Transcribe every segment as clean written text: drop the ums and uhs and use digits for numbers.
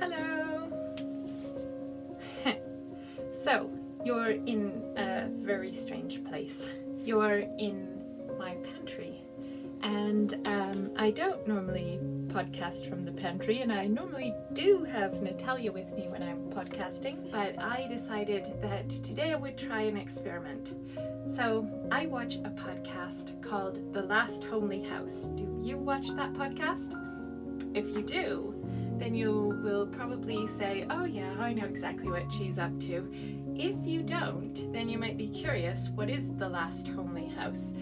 Hello! So, you're in a very strange place. You're in my pantry, and I don't normally podcast from the pantry, and I normally do have Natalia with me when I'm podcasting, but I decided that today I would try an experiment. So I watch a podcast called The Last Homely House. Do you watch that podcast? If you do, then you will probably say, oh yeah, I know exactly what she's up to. If you don't, then you might be curious, what is The Last Homely House?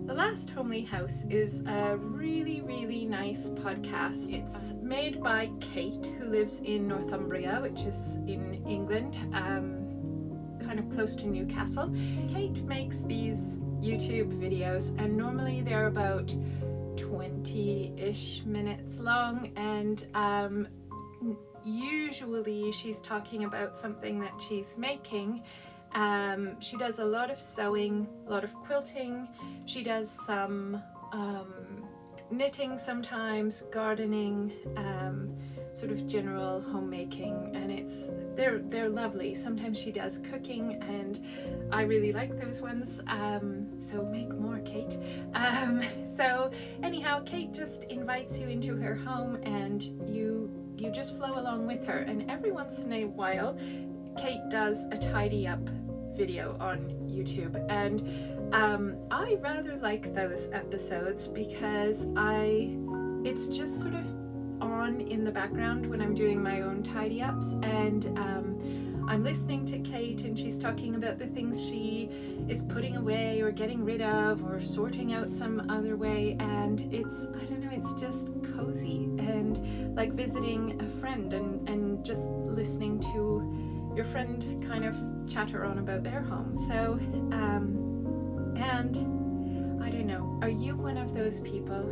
The Last Homely House is a really, really nice podcast. It's made by Kate, who lives in Northumbria, which is in England, kind of close to Newcastle. Kate makes these YouTube videos, and normally they're about 20-ish minutes long, and usually she's talking about something that she's making. She does a lot of sewing, a lot of quilting. She does some knitting sometimes, gardening, sort of general homemaking, and they're lovely. Sometimes she does cooking, and I really like those ones. So make more, Kate. So anyhow, Kate just invites you into her home, and you just flow along with her. And every once in a while, Kate does a tidy up video on YouTube, and I rather like those episodes because it's just sort of on in the background when I'm doing my own tidy ups, and I'm listening to Kate, and she's talking about the things she is putting away or getting rid of or sorting out some other way, and it's just cozy and like visiting a friend and just listening to your friend kind of chatter on about their home. So and I don't know, are you one of those people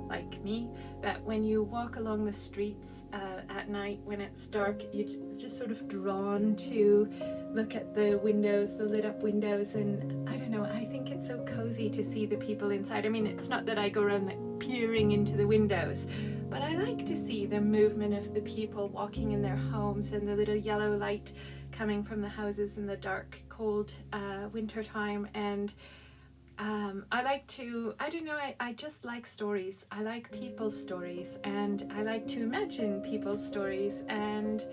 like me, that when you walk along the streets at night when it's dark, you're just sort of drawn to look at the windows, the lit up windows, and I don't know, I think it's so cozy to see the people inside. I mean, it's not that I go around like peering into the windows, but I like to see the movement of the people walking in their homes and the little yellow light coming from the houses in the dark, cold winter time. And I just like stories. I like people's stories, and I like to imagine people's stories, and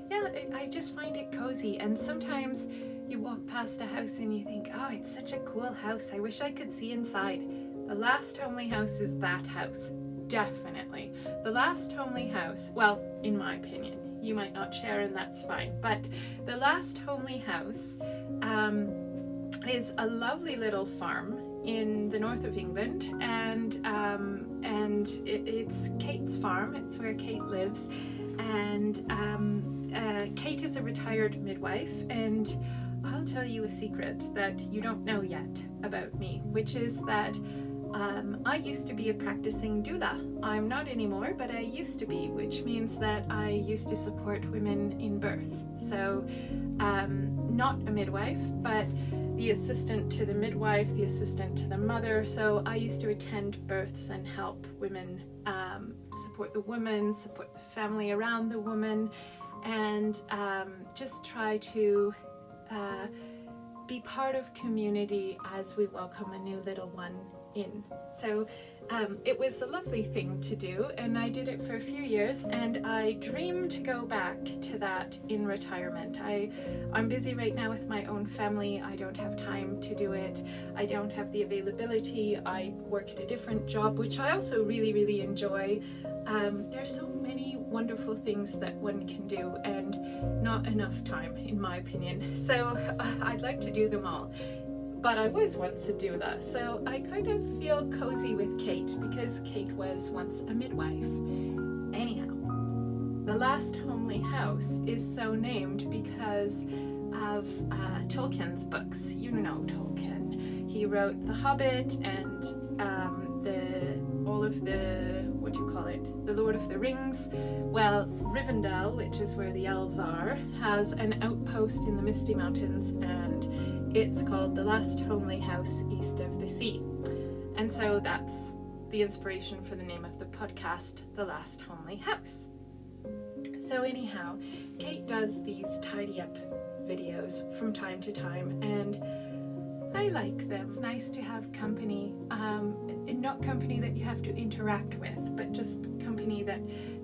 yeah, I just find it cozy. And sometimes you walk past a house and you think, oh, it's such a cool house, I wish I could see inside. The Last Homely House is that house, definitely. The Last Homely House, well, in my opinion, you might not share, and that's fine, but The Last Homely House is a lovely little farm in the north of England, and it's Kate's farm. It's where Kate lives, and Kate is a retired midwife, and I'll tell you a secret that you don't know yet about me, which is that I used to be a practicing doula. I'm not anymore, but I used to be, which means that I used to support women in birth. So not a midwife, but the assistant to the midwife, the assistant to the mother. So I used to attend births and help women, support the woman, support the family around the woman, and just try to be part of community as we welcome a new little one in. So it was a lovely thing to do, and I did it for a few years, and I dream to go back to that in retirement. I'm busy right now with my own family. I don't have time to do it. I don't have the availability. I work at a different job, which I also really, really enjoy. There's so many wonderful things that one can do, and not enough time, in my opinion. So I'd like to do them all. But I was once a doula, so I kind of feel cozy with Kate because Kate was once a midwife. Anyhow, The Last Homely House is so named because of Tolkien's books. You know Tolkien. He wrote The Hobbit and The Lord of the Rings. Well, Rivendell, which is where the elves are, has an outpost in the Misty Mountains, and it's called The Last Homely House East of the Sea. And so that's the inspiration for the name of the podcast, The Last Homely House. So anyhow, Kate does these tidy up videos from time to time, and I like them. It's nice to have company, not company that you have to interact with, but just company that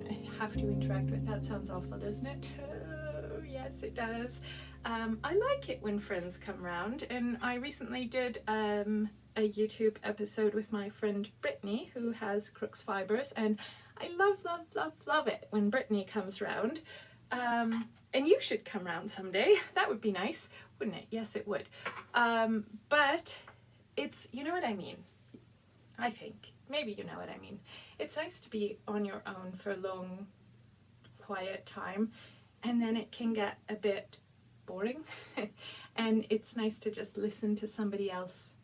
I have to interact with. That sounds awful, doesn't it? Oh, yes, it does. I like it when friends come round, and I recently did a YouTube episode with my friend Brittany, who has Crooks Fibres, and I love it when Brittany comes round. And you should come round someday. That would be nice, wouldn't it? Yes, it would. But it's, you know what I mean? I think. Maybe you know what I mean. It's nice to be on your own for a long, quiet time, and then it can get a bit boring. And it's nice to just listen to somebody else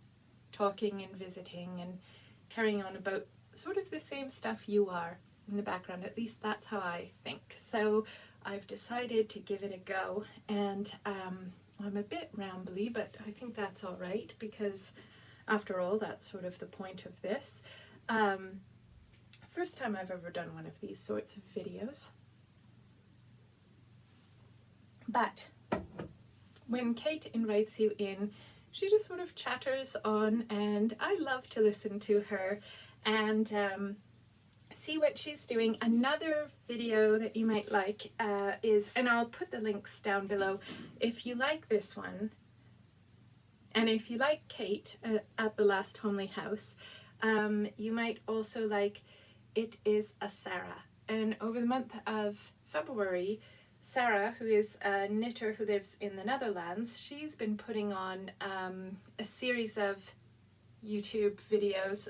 talking and visiting and carrying on about sort of the same stuff you are in the background. At least that's how I think. So I've decided to give it a go, and I'm a bit rambly, but I think that's all right, because after all, that's sort of the point of this. First time I've ever done one of these sorts of videos. But when Kate invites you in, she just sort of chatters on, and I love to listen to her and see what she's doing. Another video that you might like is, and I'll put the links down below, if you like this one, and if you like Kate at the Last Homely House, you might also like It Is a Sarah. And over the month of February, Sarah, who is a knitter who lives in the Netherlands, she's been putting on a series of YouTube videos,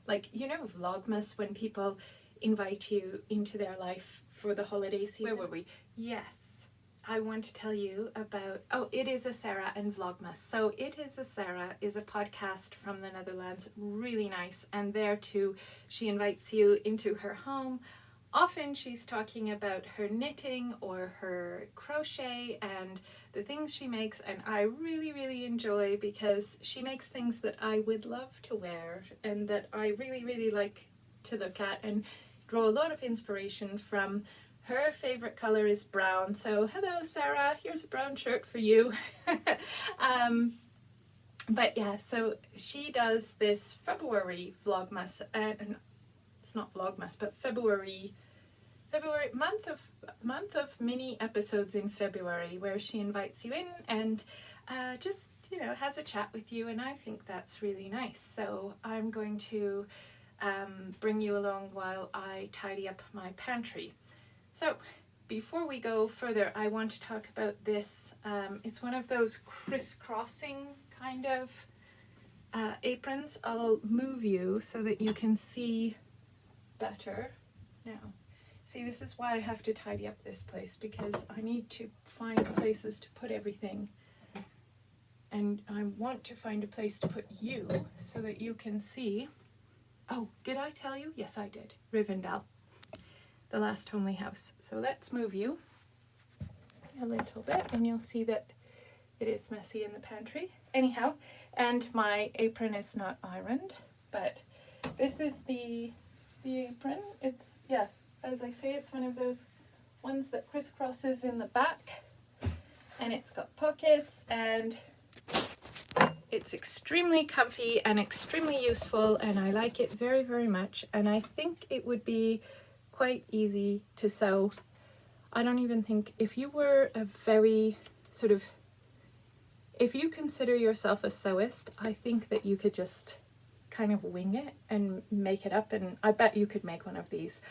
like, you know, Vlogmas, when people invite you into their life for the holiday season. Where were we? Yes. I want to tell you about, It Is a Sarah and Vlogmas. So It Is a Sarah is a podcast from the Netherlands, really nice. And there too, she invites you into her home. Often she's talking about her knitting or her crochet and the things she makes, and I really enjoy, because she makes things that I would love to wear and that I really like to look at and draw a lot of inspiration from. Her favorite color is brown, so hello Sarah, here's a brown shirt for you. But yeah, so she does this February Vlogmas, and it's not Vlogmas, but February month of mini episodes in February, where she invites you in and just, you know, has a chat with you, and I think that's really nice. So I'm going to bring you along while I tidy up my pantry. So before we go further, I want to talk about this. It's one of those crisscrossing kind of aprons. I'll move you so that you can see better now. See, this is why I have to tidy up this place, because I need to find places to put everything. And I want to find a place to put you so that you can see. Oh, did I tell you? Yes, I did. Rivendell, the Last Homely House. So let's move you a little bit, and you'll see that it is messy in the pantry. Anyhow, and my apron is not ironed, but this is the apron. It's, yeah, as I say, it's one of those ones that crisscrosses in the back, and it's got pockets, and it's extremely comfy and extremely useful, and I like it very much, and I think it would be quite easy to sew. I don't even think, if you were a very sort of, if you consider yourself a sewist, I think that you could just kind of wing it and make it up, and I bet you could make one of these.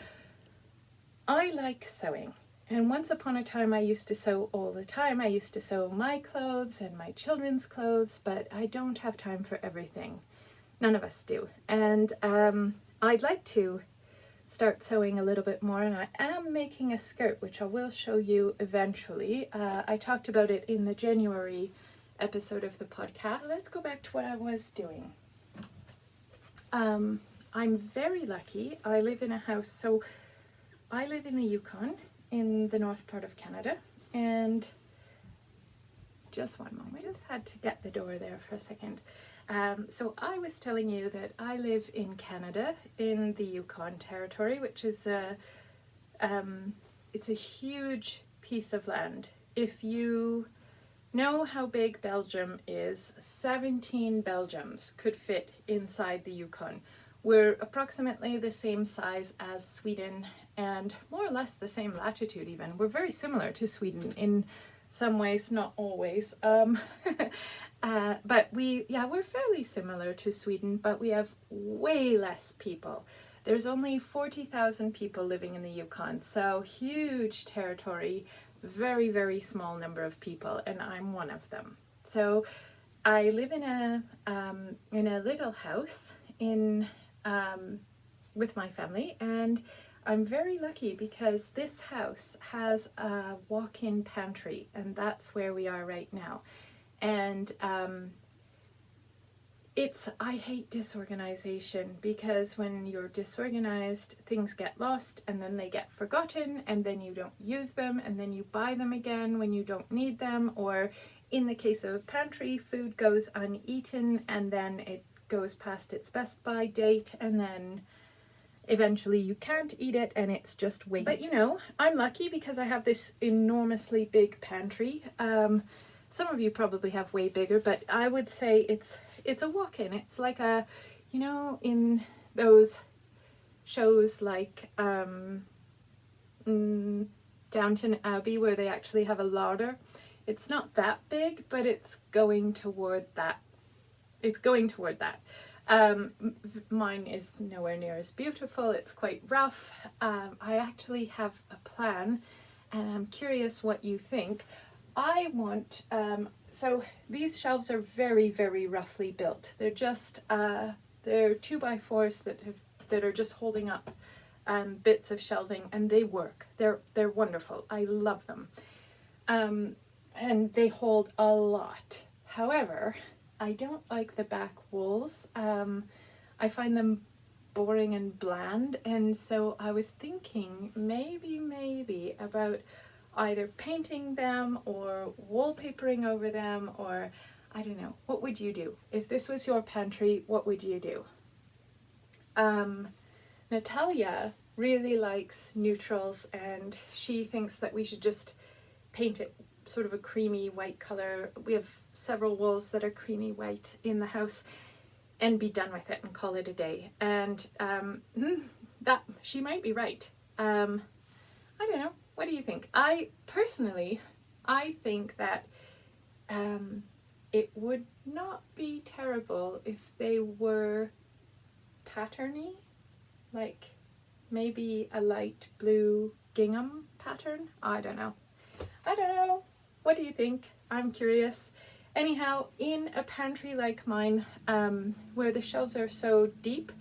I like sewing, and once upon a time I used to sew all the time. I used to sew my clothes and my children's clothes, but I don't have time for everything. None of us do. And I'd like to start sewing a little bit more, and I am making a skirt, which I will show you eventually. I talked about it in the January episode of the podcast. So let's go back to what I was doing. I'm very lucky. I live in a house, so I live in the Yukon, in the north part of Canada, and just one moment, I just had to get the door there for a second. So I was telling you that I live in Canada, in the Yukon territory, which is it's a huge piece of land. If you know how big Belgium is, 17 Belgiums could fit inside the Yukon. We're approximately the same size as Sweden and more or less the same latitude even. We're very similar to Sweden in some ways, not always. But we're fairly similar to Sweden, but we have way less people. There's only 40,000 people living in the Yukon, so huge territory, very, very small number of people, and I'm one of them. So I live in a little house with my family, and I'm very lucky because this house has a walk-in pantry, and that's where we are right now. And I hate disorganization, because when you're disorganized, things get lost and then they get forgotten, and then you don't use them, and then you buy them again when you don't need them, or in the case of a pantry, food goes uneaten and then it goes past its best by date, and then eventually you can't eat it and it's just waste. But you know, I'm lucky because I have this enormously big pantry. Some of you probably have way bigger, but I would say it's a walk-in. It's like a, you know, in those shows like Downton Abbey where they actually have a larder. It's not that big, but it's going toward that. It's going toward that. Mine is nowhere near as beautiful. It's quite rough. I actually have a plan, and I'm curious what you think. I want, so these shelves are very, very roughly built. They're just, they're 2x4s that are just holding up bits of shelving, and they work. They're wonderful. I love them. And they hold a lot. However, I don't like the back walls. I find them boring and bland, and so I was thinking maybe about either painting them or wallpapering over them, or I don't know. What would you do? If this was your pantry, what would you do? Natalia really likes neutrals, and she thinks that we should just paint it sort of a creamy white color. We have several walls that are creamy white in the house, and be done with it and call it a day. And that she might be right. I don't know. What do you think? I think that it would not be terrible if they were patterny, like maybe a light blue gingham pattern. I don't know. What do you think? I'm curious. Anyhow, in a pantry like mine, where the shelves are so deep,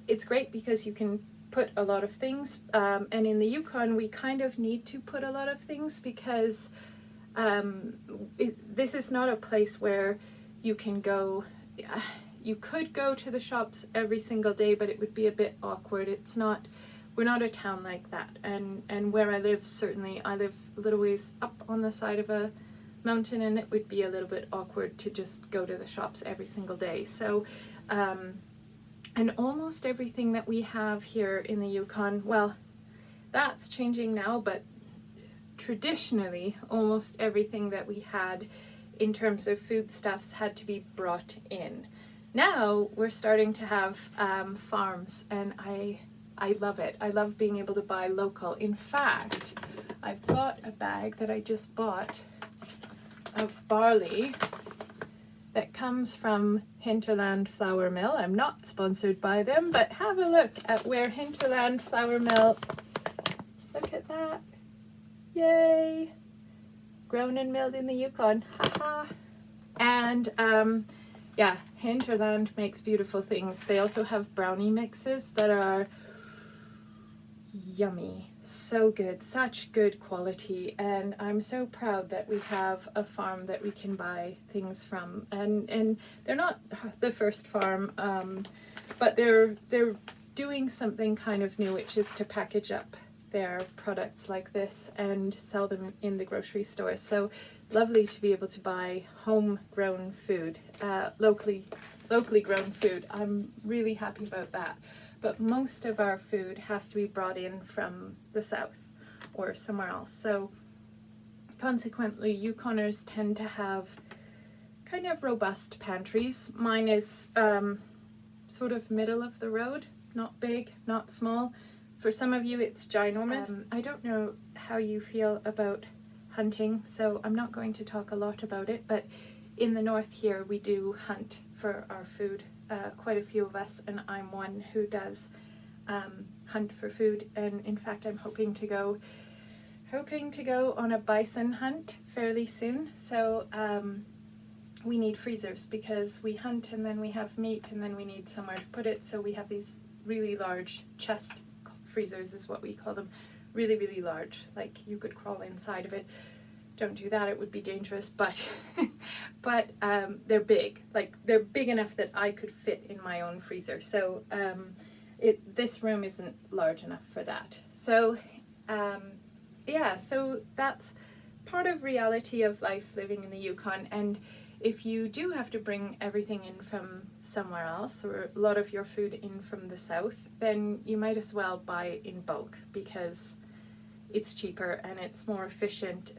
it's great because you can put a lot of things, and in the Yukon we kind of need to put a lot of things because this is not a place where you can go. You could go to the shops every single day, but it would be a bit awkward. We're not a town like that, and where I live, certainly I live a little ways up on the side of a mountain, and it would be a little bit awkward to just go to the shops every single day. So and almost everything that we have here in the Yukon, well, that's changing now, but traditionally almost everything that we had in terms of foodstuffs had to be brought in. Now we're starting to have farms, and I love it. I love being able to buy local. In fact, I've got a bag that I just bought of barley that comes from Hinterland Flour Mill. I'm not sponsored by them, but have a look at where Hinterland Flour Mill, look at that, yay, grown and milled in the Yukon, haha. And yeah, Hinterland makes beautiful things. They also have brownie mixes that are yummy. So good, such good quality, and I'm so proud that we have a farm that we can buy things from, and they're not the first farm, but they're doing something kind of new, which is to package up their products like this and sell them in the grocery stores. So lovely to be able to buy homegrown food, locally grown food. I'm really happy about that. But most of our food has to be brought in from the south. or somewhere else. So consequently, Yukoners tend to have kind of robust pantries. Mine is sort of middle of the road, not big, not small. For some of you it's ginormous. I don't know how you feel about hunting, so I'm not going to talk a lot about it, but in the north here we do hunt for our food. Quite a few of us, and I'm one who does hunt for food, and in fact I'm hoping to go on a bison hunt fairly soon. So we need freezers because we hunt and then we have meat and then we need somewhere to put it, so we have these really large chest freezers is what we call them. Really, really large, like you could crawl inside of it. Don't do that, it would be dangerous, but they're big. Like they're big enough that I could fit in my own freezer. So this room isn't large enough for that. So yeah, so that's part of reality of life living in the Yukon. And if you do have to bring everything in from somewhere else, or a lot of your food in from the south, then you might as well buy in bulk because it's cheaper and it's more efficient,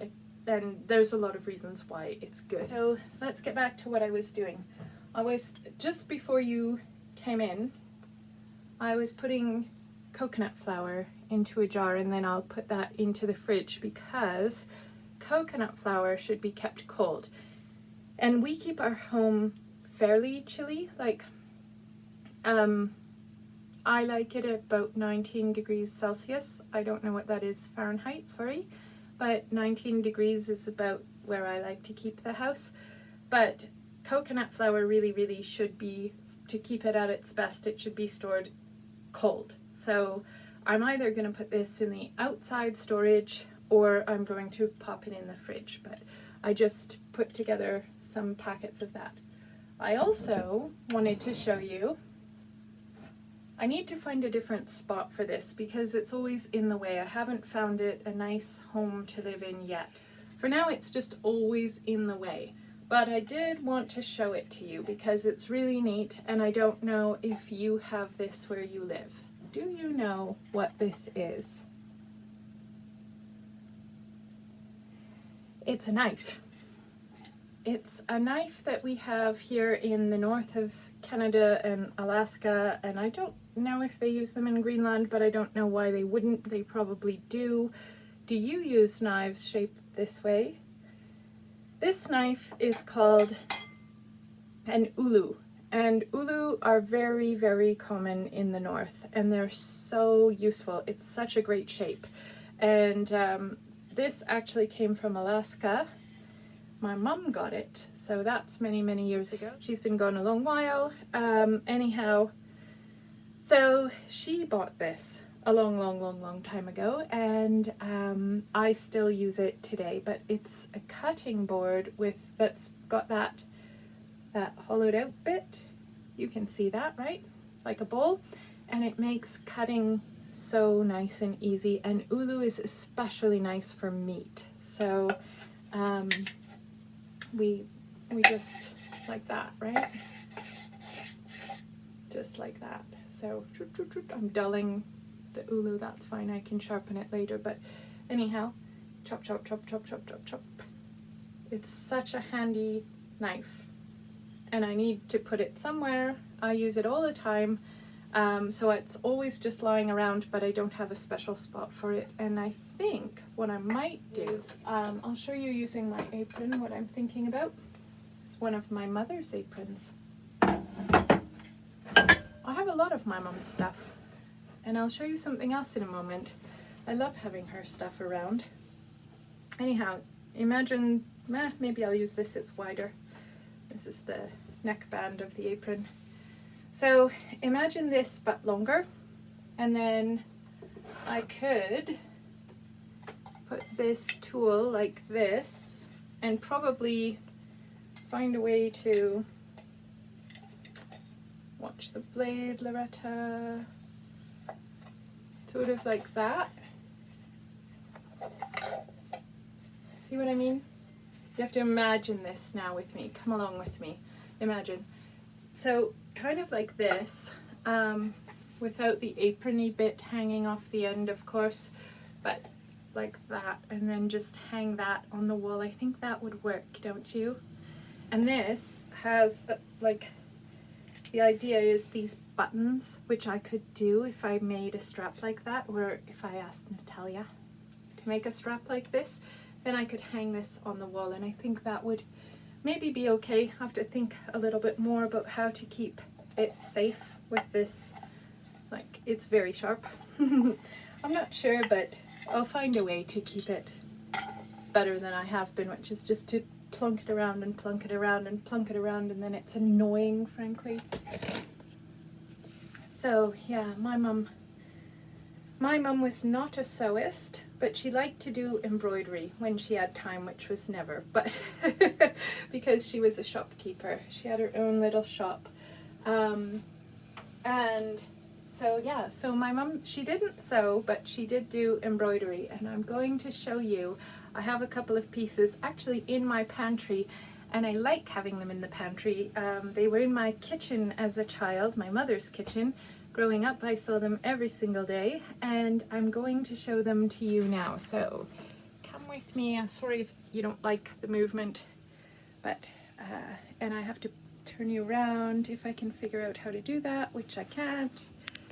and there's a lot of reasons why it's good. So let's get back to what I was doing. Just before you came in, I was putting coconut flour into a jar, and then I'll put that into the fridge because coconut flour should be kept cold. And we keep our home fairly chilly, like I like it at about 19 degrees Celsius. I don't know what that is Fahrenheit, sorry, but 19 degrees is about where I like to keep the house. But coconut flour really, really should be, to keep it at its best, it should be stored cold. So I'm either going to put this in the outside storage or I'm going to pop it in the fridge, but I just put together some packets of that. I also wanted to show you, I need to find a different spot for this because it's always in the way. I haven't found it a nice home to live in yet. For now it's just always in the way, but I did want to show it to you because it's really neat, and I don't know if you have this where you live. Do you know what this is? It's a knife. It's a knife that we have here in the north of Canada and Alaska, and I don't know if they use them in Greenland, but I don't know why they wouldn't. They probably do. Do you use knives shaped this way? This knife is called an ulu, and ulu are very, very common in the north, and they're so useful. It's such a great shape. And this actually came from Alaska. My mum got it, so that's many, many years ago. She's been gone a long while. Anyhow, so she bought this a long time ago, and I still use it today, but it's a cutting board that's got that hollowed out bit. You can see that, right? Like a bowl, and it makes cutting so nice and easy, and ulu is especially nice for meat. So we just like that, right? Just like that. So I'm dulling the ulu, that's fine, I can sharpen it later, but anyhow, chop, chop, chop, chop, chop, chop, chop. It's such a handy knife, and I need to put it somewhere. I use it all the time, so it's always just lying around, but I don't have a special spot for it. And I think what I might do is, I'll show you using my apron what I'm thinking about. It's one of my mother's aprons. I have a lot of my mom's stuff, and I'll show you something else in a moment. I love having her stuff around. Anyhow, imagine, maybe I'll use this, it's wider. This is the neckband of the apron. So imagine this but longer, and then I could put this tool like this and probably find a way to, watch the blade, Loretta, sort of like that. See what I mean? You have to imagine this now with me. Come along with me. Imagine. So kind of like this, without the aprony bit hanging off the end, of course, but like that and then just hang that on the wall. I think that would work, don't you? And this has like, the idea is these buttons, which I could do if I made a strap like that, or if I asked Natalia to make a strap like this, then I could hang this on the wall, and I think that would maybe be okay. I have to think a little bit more about how to keep it safe with this. Like, it's very sharp. I'm not sure, but I'll find a way to keep it better than I have been, which is just to plunk it around and plunk it around and plunk it around, and then it's annoying, frankly. So yeah, my mum was not a sewist, but she liked to do embroidery when she had time, which was never, but because she was a shopkeeper. She had her own little shop. And so yeah, so my mum, she didn't sew, but she did do embroidery, and I'm going to show you. I have a couple of pieces actually in my pantry, and I like having them in the pantry. They were in my kitchen as a child, my mother's kitchen. Growing up, I saw them every single day, and I'm going to show them to you now. So come with me. I'm sorry if you don't like the movement, but and I have to turn you around if I can figure out how to do that, which I can't,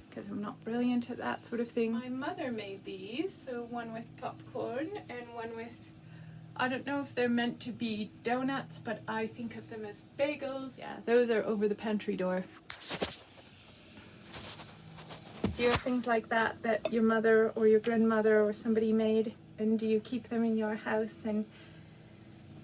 because I'm not brilliant at that sort of thing. My mother made these, so one with popcorn and one with, I don't know if they're meant to be donuts, but I think of them as bagels. Yeah, those are over the pantry door. Do you have things like that that your mother or your grandmother or somebody made, and do you keep them in your house, and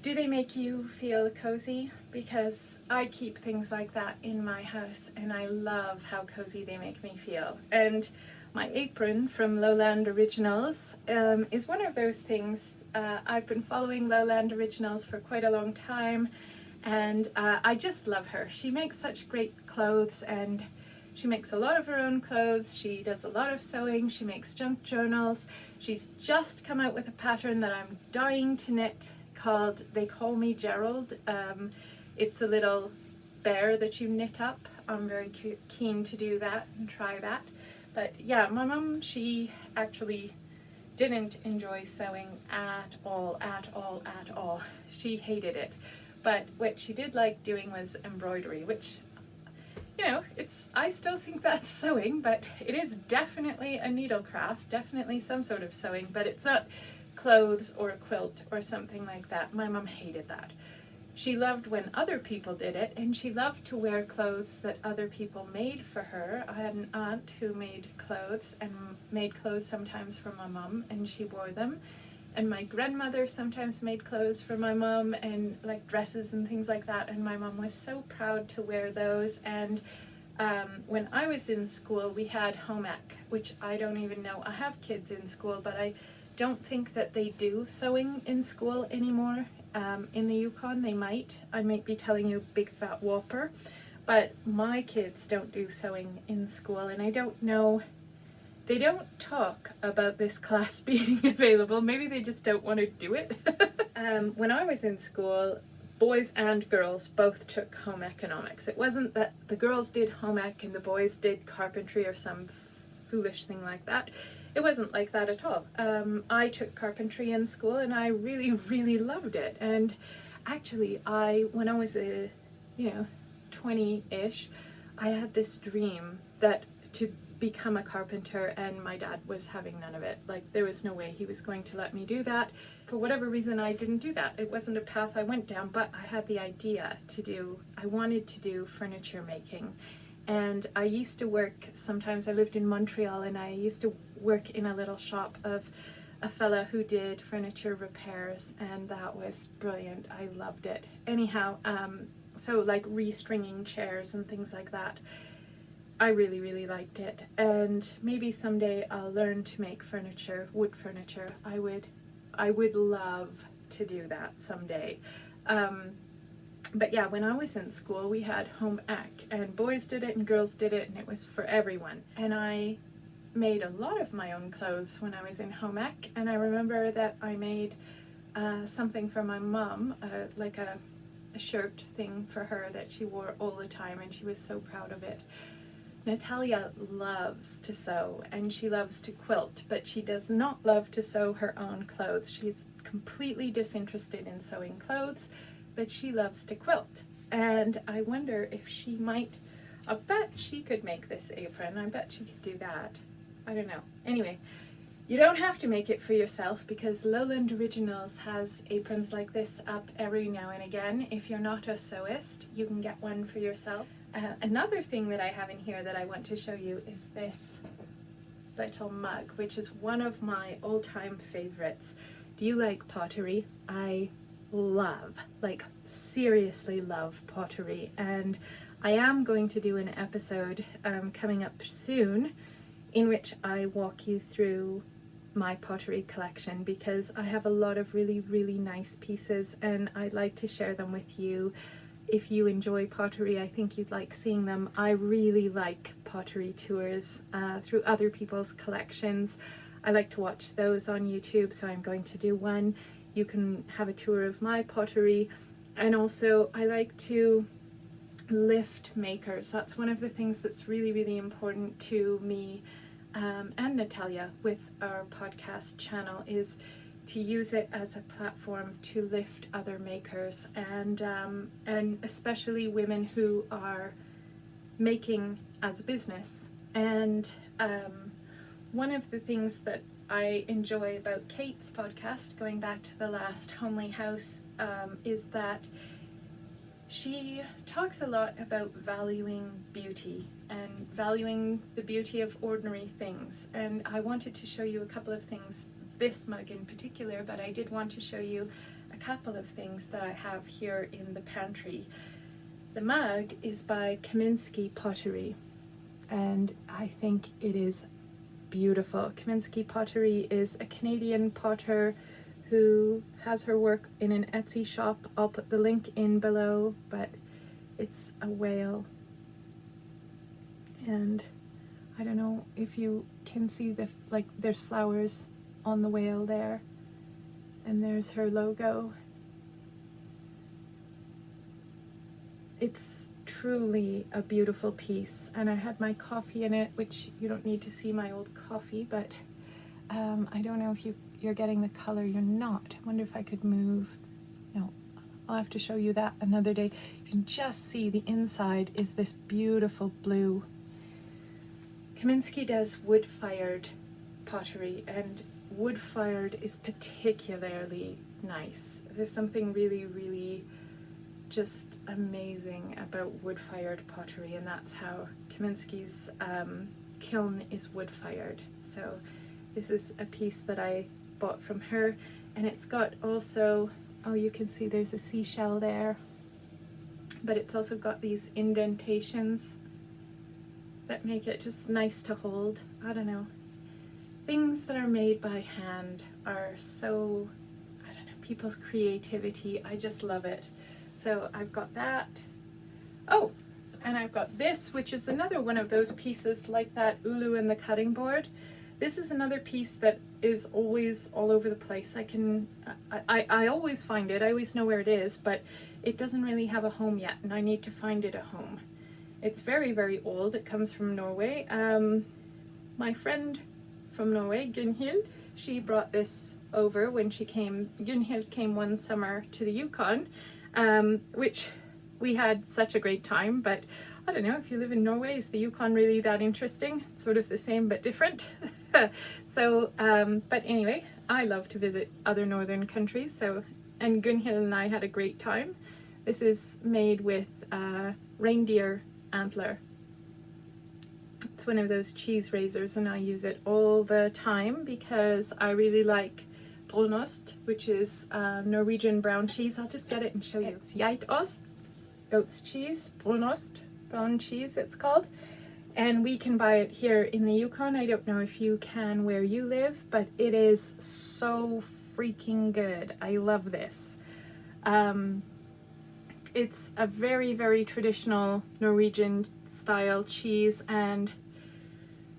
do they make you feel cozy? Because I keep things like that in my house, and I love how cozy they make me feel. And my apron from Lowland Originals is one of those things. I've been following Lowland Originals for quite a long time, and I just love her. She makes such great clothes, and she makes a lot of her own clothes. She does a lot of sewing. She makes junk journals. She's just come out with a pattern that I'm dying to knit called They Call Me Gerald. It's a little bear that you knit up. I'm very keen to do that and try that. But yeah, my mum, she actually didn't enjoy sewing at all, at all, at all. She hated it. But what she did like doing was embroidery, which, you know, I still think that's sewing, but it is definitely a needlecraft, definitely some sort of sewing, but it's not clothes or a quilt or something like that. My mum hated that. She loved when other people did it, and she loved to wear clothes that other people made for her. I had an aunt who made clothes and made clothes sometimes for my mum, and she wore them. And my grandmother sometimes made clothes for my mum, and like dresses and things like that, and my mum was so proud to wear those. And when I was in school, we had home ec, which I don't even know. I have kids in school, but I don't think that they do sewing in school anymore. In the Yukon they might. I might be telling you a big fat whopper, but my kids don't do sewing in school, and I don't know, they don't talk about this class being available. Maybe they just don't want to do it. When I was in school, boys and girls both took home economics. It wasn't that the girls did home ec and the boys did carpentry or some foolish thing like that. It wasn't like that at all. I took carpentry in school, and I really, really loved it. And actually, when I was 20-ish, I had this dream that to become a carpenter, and my dad was having none of it. Like, there was no way he was going to let me do that. For whatever reason, I didn't do that. It wasn't a path I went down, but I had the idea I wanted to do furniture making. And I used to work, sometimes I lived in Montreal, and I used to work in a little shop of a fella who did furniture repairs, and that was brilliant. I loved it. Anyhow, so like restringing chairs and things like that, I really, really liked it. And maybe someday I'll learn to make furniture, wood furniture. I would love to do that someday. But yeah, when I was in school, we had home ec, and boys did it and girls did it, and it was for everyone. And I made a lot of my own clothes when I was in home ec, and I remember that I made something for my mom, like a shirt thing for her that she wore all the time, and she was so proud of it. Natalia loves to sew and she loves to quilt, but she does not love to sew her own clothes. She's completely disinterested in sewing clothes, but she loves to quilt. And I wonder if she might, I bet she could make this apron. I bet she could do that. I don't know. Anyway, you don't have to make it for yourself because Lowland Originals has aprons like this up every now and again. If you're not a sewist, you can get one for yourself. Another thing that I have in here that I want to show you is this little mug, which is one of my all-time favorites. Do you like pottery? I love, like seriously love pottery, and I am going to do an episode coming up soon in which I walk you through my pottery collection because I have a lot of really, really nice pieces and I'd like to share them with you. If you enjoy pottery, I think you'd like seeing them. I really like pottery tours through other people's collections. I like to watch those on YouTube, so I'm going to do one. You can have a tour of my pottery. And also I like to lift makers. That's one of the things that's really, really important to me and Natalia with our podcast channel, is to use it as a platform to lift other makers and especially women who are making as a business. And one of the things that I enjoy about Kate's podcast, going back to the last homely house, is that she talks a lot about valuing beauty and valuing the beauty of ordinary things. And I wanted to show you a couple of things, this mug in particular, but I did want to show you a couple of things that I have here in the pantry. The mug is by Kaminsky Pottery, and I think it is beautiful. Kaminsky Pottery is a Canadian potter who has her work in an Etsy shop. I'll put the link in below, but it's a whale. And I don't know if you can see there's flowers on the whale there, and there's her logo. It's truly a beautiful piece, and I had my coffee in it, which you don't need to see my old coffee, but I don't know if you're getting the color. You're not. I wonder if I could move. No, I'll have to show you that another day. You can just see the inside is this beautiful blue. Kaminsky does wood-fired pottery, and wood-fired is particularly nice. There's something really, really just amazing about wood-fired pottery, and that's how Kaminsky's kiln is wood-fired. So this is a piece that I bought from her, and it's got also, oh, you can see there's a seashell there, but it's also got these indentations that make it just nice to hold. I don't know. Things that are made by hand are so, I don't know, people's creativity. I just love it. So I've got that. Oh, and I've got this, which is another one of those pieces like that ulu and the cutting board. This is another piece that is always all over the place. I always find it. I always know where it is, but it doesn't really have a home yet, and I need to find it a home. It's very, very old. It comes from Norway. My friend from Norway, Gunhild, she brought this over when she came. Gunhild came one summer to the Yukon, which we had such a great time, but I don't know, if you live in Norway, is the Yukon really that interesting? It's sort of the same but different. So, but anyway, I love to visit other northern countries, and Gunhild and I had a great time. This is made with reindeer antler. It's one of those cheese razors, and I use it all the time because I really like brunost, which is Norwegian brown cheese. I'll just get it and show you. It's geitost, goat's cheese, brunost, brown cheese it's called. And we can buy it here in the Yukon. I don't know if you can where you live, but it is so freaking good. I love this. It's a very, very traditional Norwegian style cheese, and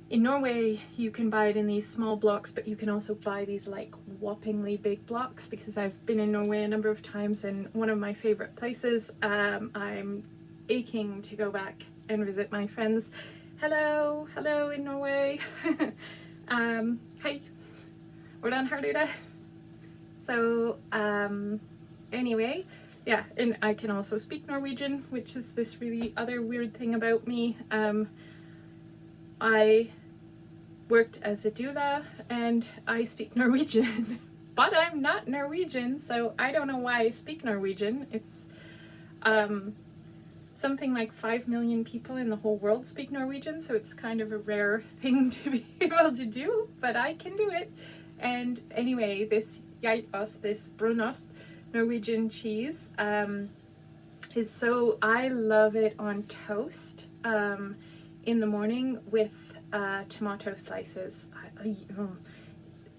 in Norway you can buy it in these small blocks, but you can also buy these like whoppingly big blocks, because I've been in Norway a number of times, and one of my favorite places. I'm aching to go back and visit my friends, Hello in Norway. Hey, we're done her today. So anyway, yeah, and I can also speak Norwegian, which is this really other weird thing about me. I worked as a doula and I speak Norwegian, but I'm not Norwegian, so I don't know why I speak Norwegian. It's something like 5 million people in the whole world speak Norwegian, so it's kind of a rare thing to be able to do, but I can do it. And anyway, this geitost, this brunost Norwegian cheese, is so, I love it on toast in the morning with tomato slices.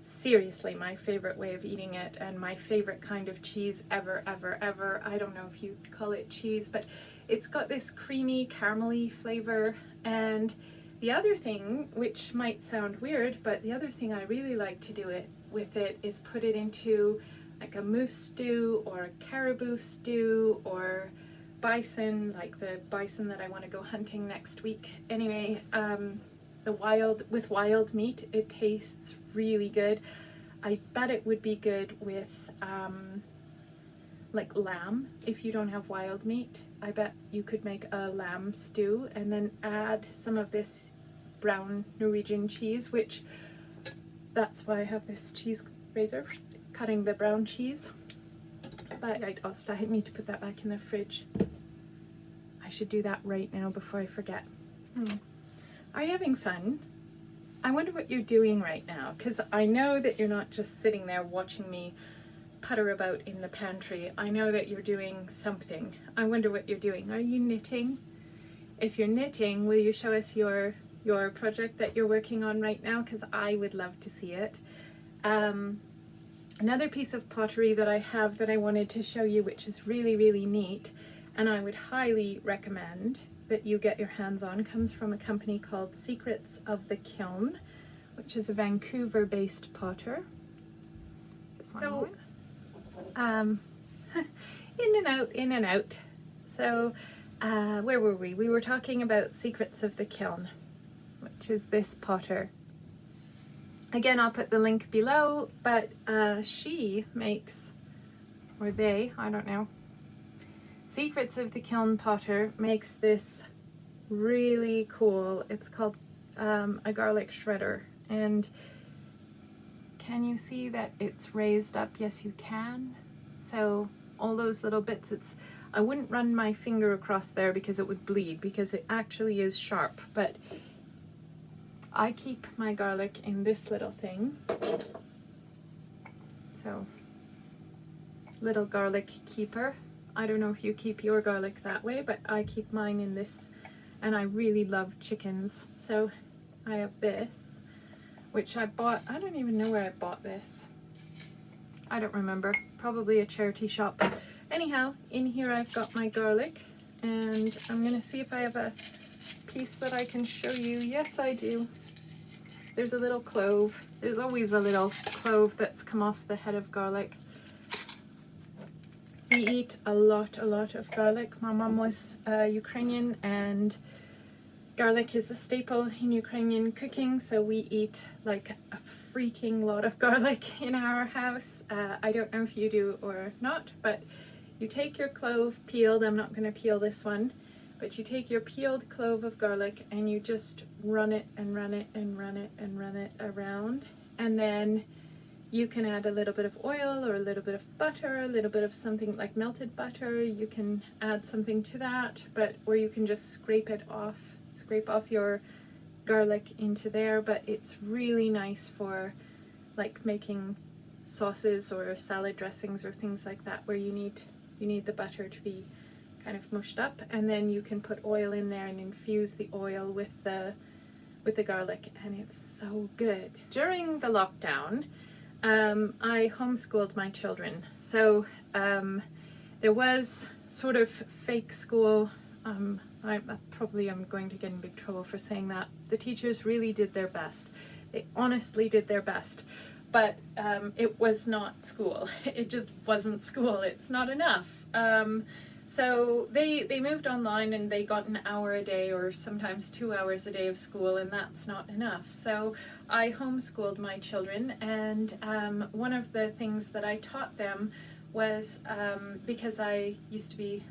Seriously, my favorite way of eating it, and my favorite kind of cheese ever. I don't know if you'd call it cheese, but it's got this creamy caramelly flavor. And the other thing, which might sound weird, but the other thing I really like to do it with it is put it into like a moose stew or a caribou stew or bison, like the bison that I want to go hunting next week. Anyway, with wild meat, it tastes really good. I bet it would be good with like lamb. If you don't have wild meat, I bet you could make a lamb stew and then add some of this brown Norwegian cheese, which that's why I have this cheese razor cutting the brown cheese. But I need to put that back in the fridge. I should do that right now before I forget. Are you having fun? I wonder what you're doing right now, because I know that you're not just sitting there watching me putter about in the pantry. I know that you're doing something. I wonder what you're doing. Are you knitting? If you're knitting, will you show us your project that you're working on right now? Because I would love to see it. Another piece of pottery that I have that I wanted to show you, which is really neat, and I would highly recommend that you get your hands on, comes from a company called Secrets of the Kiln, which is a Vancouver-based potter. So, in and out. So, where were we? We were talking about Secrets of the Kiln, which is this potter. Again, I'll put the link below, but she makes, or they, I don't know, Secrets of the Kiln potter makes this really cool, it's called a garlic shredder. And can you see that it's raised up? Yes, you can. So all those little bits, I wouldn't run my finger across there because it would bleed, because it actually is sharp. But I keep my garlic in this little thing. So, little garlic keeper. I don't know if you keep your garlic that way, but I keep mine in this, and I really love chickens. So I have this, which I bought, I don't even know where I bought this. I don't remember, probably a charity shop. Anyhow, in here I've got my garlic, and I'm gonna see if I have a piece that I can show you. Yes, I do. There's a little clove. There's always a little clove that's come off the head of garlic. We eat a lot of garlic. My mom was Ukrainian, and garlic is a staple in Ukrainian cooking, so we eat like a freaking lot of garlic in our house. I don't know if you do or not, but you take your clove peeled. I'm not going to peel this one, but you take your peeled clove of garlic and you just run it and run it and run it and run it around, and then you can add a little bit of oil or a little bit of butter, a little bit of something like melted butter. You can add something to that, or you can just scrape off your garlic into there. But it's really nice for like making sauces or salad dressings or things like that, where you need the butter to be kind of mushed up, and then you can put oil in there and infuse the oil with the garlic, and it's so good. During the lockdown, I homeschooled my children, so there was sort of fake school. I probably am going to get in big trouble for saying that. The teachers really did their best. They honestly did their best, but it was not school. It just wasn't school. It's not enough. So they moved online and they got an hour a day or sometimes 2 hours a day of school, and that's not enough. So I homeschooled my children, and one of the things that I taught them was, because I used to be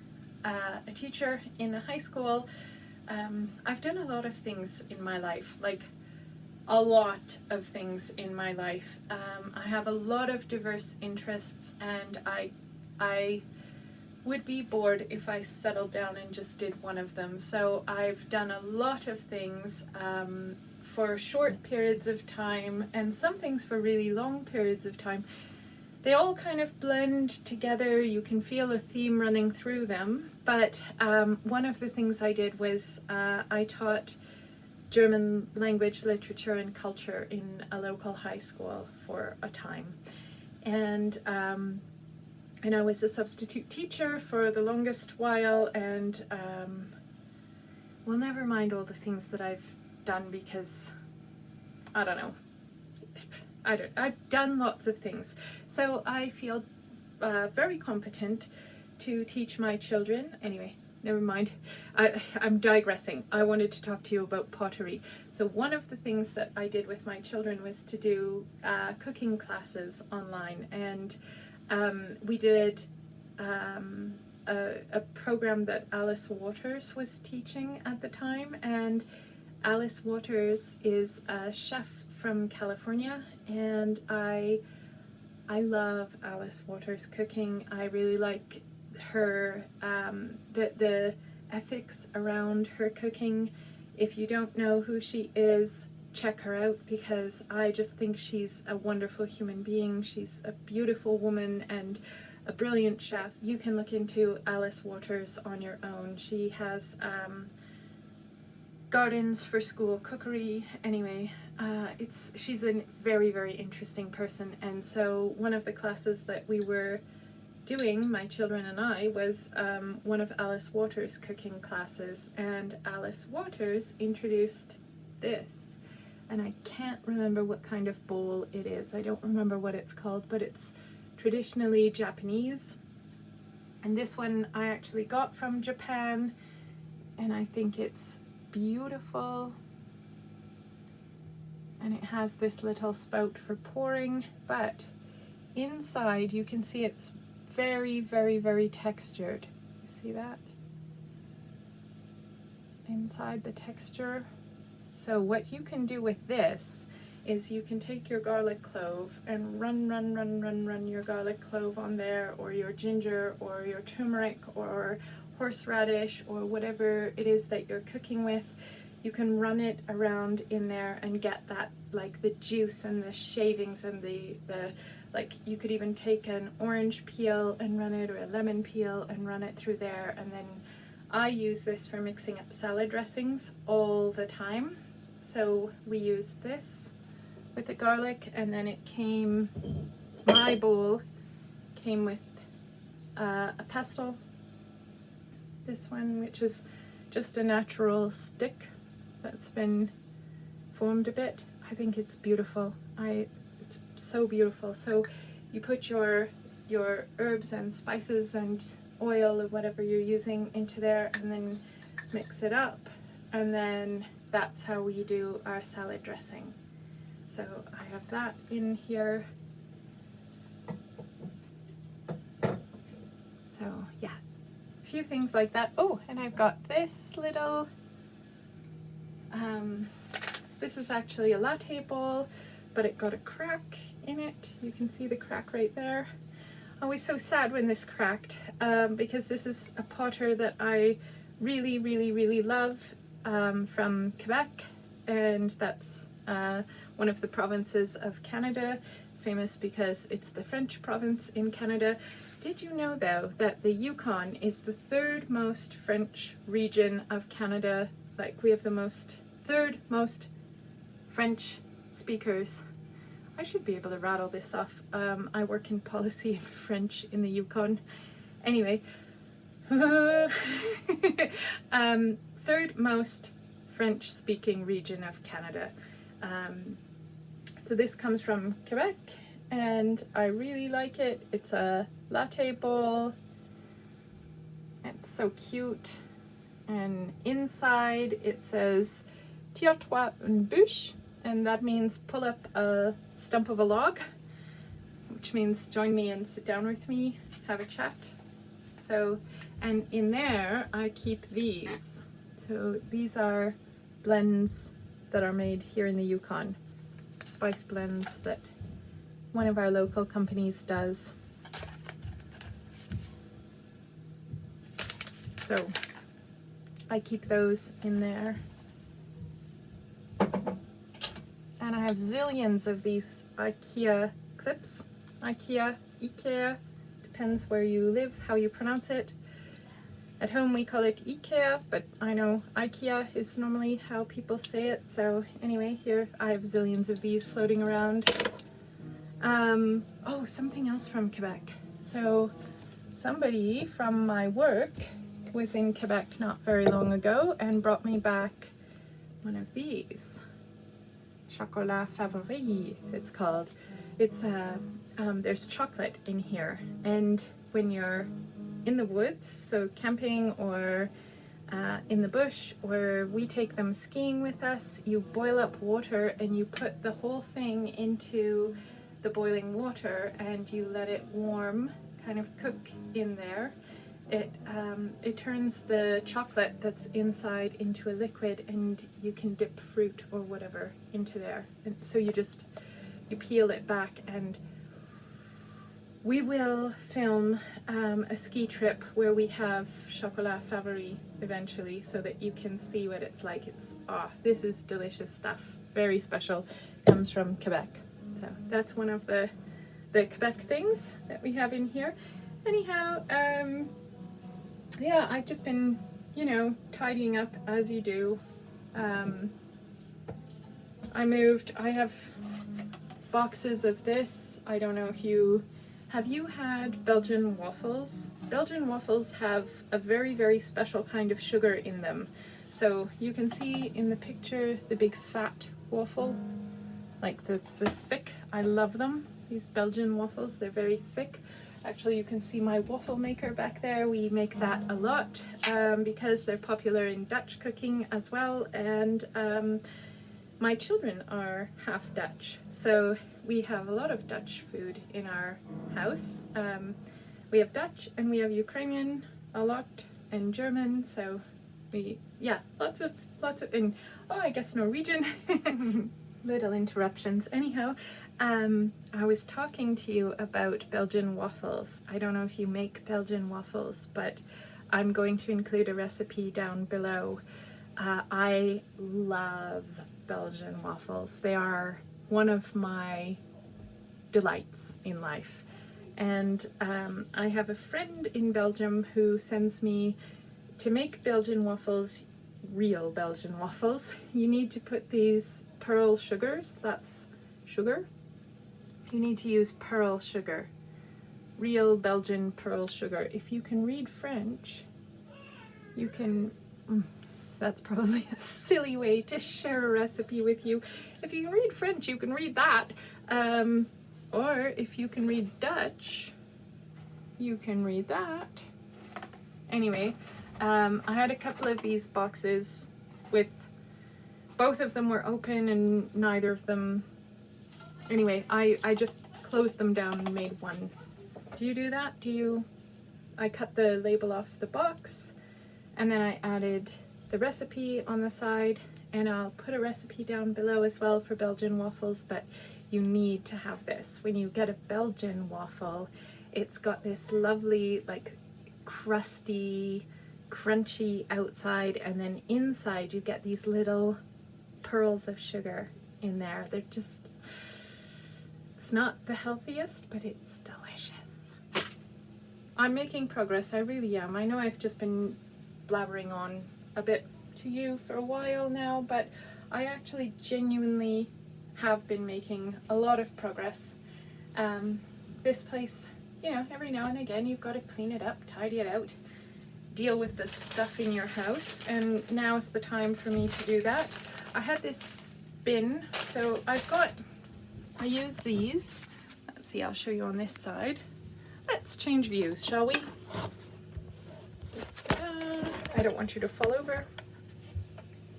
a teacher in a high school, I've done a lot of things in my life, like a lot of things in my life. I have a lot of diverse interests, and I would be bored if I settled down and just did one of them. So I've done a lot of things for short periods of time, and some things for really long periods of time. They all kind of blend together. You can feel a theme running through them. But one of the things I did was I taught German language, literature, and culture in a local high school for a time. And I was a substitute teacher for the longest while, and well, never mind all the things that I've done, because I don't know. I've done lots of things. So I feel very competent to teach my children. Anyway, never mind. I'm digressing. I wanted to talk to you about pottery. So one of the things that I did with my children was to do cooking classes online, and we did a program that Alice Waters was teaching at the time, and Alice Waters is a chef from California, and I love Alice Waters' cooking. I really like her, the ethics around her cooking. If you don't know who she is, check her out, because I just think she's a wonderful human being. She's a beautiful woman and a brilliant chef. You can look into Alice Waters on your own. She has gardens for school cookery. Anyway, she's a very, very interesting person. And so one of the classes that we were doing, my children and I, was one of Alice Waters' cooking classes, and Alice Waters introduced this. And I can't remember what kind of bowl it is. I don't remember what it's called, but it's traditionally Japanese. And this one I actually got from Japan, and I think it's beautiful. And it has this little spout for pouring, but inside you can see it's very, very, very textured. You see that? Inside the texture. So what you can do with this is you can take your garlic clove and run your garlic clove on there, or your ginger, or your turmeric, or horseradish, or whatever it is that you're cooking with. You can run it around in there and get that, like, the juice and the shavings and the like, you could even take an orange peel and run it, or a lemon peel and run it through there. And then I use this for mixing up salad dressings all the time. So we use this with the garlic, and then my bowl came with a pestle. This one, which is just a natural stick that's been formed a bit. I think it's beautiful. It's so beautiful. So you put your herbs and spices and oil or whatever you're using into there, and then mix it up, and then that's how we do our salad dressing. So I have that in here. So yeah, a few things like that. Oh, and I've got this little, this is actually a latte bowl, but it got a crack in it. You can see the crack right there. I was so sad when this cracked, because this is a potter that I really, really, really love, from Quebec, and that's one of the provinces of Canada, famous because it's the French province in Canada. Did you know, though, that the Yukon is the third most French region of Canada? Like, we have the third most French speakers. I should be able to rattle this off. I work in policy in French in the Yukon. Anyway, third most French speaking region of Canada. So this comes from Quebec, and I really like it. It's a latte bowl, It's so cute. And inside it says tire-toi une bûche, and that means pull up a stump of a log, which means join me and sit down with me, have a chat. So, and in there I keep these. So these are blends that are made here in the Yukon, spice blends that one of our local companies does. So I keep those in there. And I have zillions of these IKEA clips. IKEA, depends where you live, how you pronounce it. At home we call it IKEA, but I know IKEA is normally how people say it. So anyway, here I have zillions of these floating around. Oh, something else from Quebec. So somebody from my work was in Quebec not very long ago and brought me back one of these. Chocolat favori, it's called. It's there's chocolate in here, and when you're in the woods, so camping or in the bush, or we take them skiing with us, you boil up water and you put the whole thing into the boiling water and you let it warm, kind of cook in there. It turns the chocolate that's inside into a liquid, and you can dip fruit or whatever into there. And so you peel it back, and we will film a ski trip where we have chocolat favori eventually, so that you can see what it's like. This is delicious stuff, very special, comes from Quebec. So that's one of the Quebec things that we have in here. Anyhow, yeah, I've just been, tidying up as you do. I moved. I have boxes of this. I don't know if have you had Belgian waffles? Belgian waffles have a very, very special kind of sugar in them. So you can see in the picture the big fat waffle, like the thick. I love them. These Belgian waffles, they're very thick. Actually, you can see my waffle maker back there. We make that a lot because they're popular in Dutch cooking as well. And my children are half Dutch, so we have a lot of Dutch food in our house. We have Dutch and we have Ukrainian a lot, and German. So lots of and I guess Norwegian. Little interruptions. Anyhow. I was talking to you about Belgian waffles. I don't know if you make Belgian waffles, but I'm going to include a recipe down below. I love Belgian waffles. They are one of my delights in life. And I have a friend in Belgium who sends me to make Belgian waffles, real Belgian waffles. You need to put these pearl sugars, that's sugar. You need to use pearl sugar, real Belgian pearl sugar. If you can read French, you can, that's probably a silly way to share a recipe with you. If you can read French, you can read that. Or if you can read Dutch, you can read that. Anyway, I had a couple of these boxes with, both of them were open and neither of them. Anyway, I just closed them down and made one. Do you do that? I cut the label off the box, and then I added the recipe on the side, and I'll put a recipe down below as well for Belgian waffles, but you need to have this. When you get a Belgian waffle, it's got this lovely, like, crusty, crunchy outside, and then inside you get these little pearls of sugar in there. They're just... It's not the healthiest, but it's delicious. I'm making progress, I really am. I know I've just been blabbering on a bit to you for a while now, but I actually genuinely have been making a lot of progress. This place, every now and again you've got to clean it up, tidy it out, deal with the stuff in your house, and now's the time for me to do that. I had this bin, so I use these. Let's see, I'll show you on this side. Let's change views, shall we? don't want you to fall over.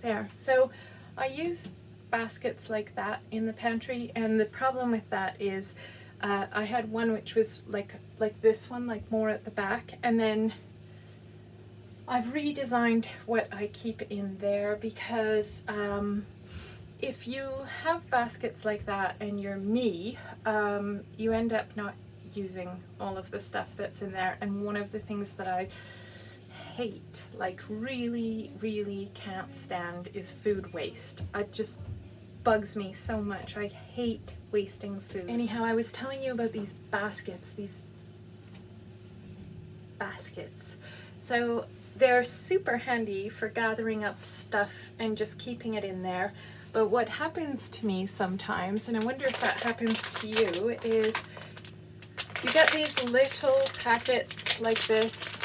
There. So I use baskets like that in the pantry, and the problem with that is I had one which was like this one, like more at the back, and then I've redesigned what I keep in there because if you have baskets like that and you're me, you end up not using all of the stuff that's in there. And one of the things that I hate, like really, really can't stand, is food waste. It just bugs me so much. I hate wasting food. Anyhow, I was telling you about these baskets, So they're super handy for gathering up stuff and just keeping it in there. But what happens to me sometimes, and I wonder if that happens to you, is you get these little packets like this.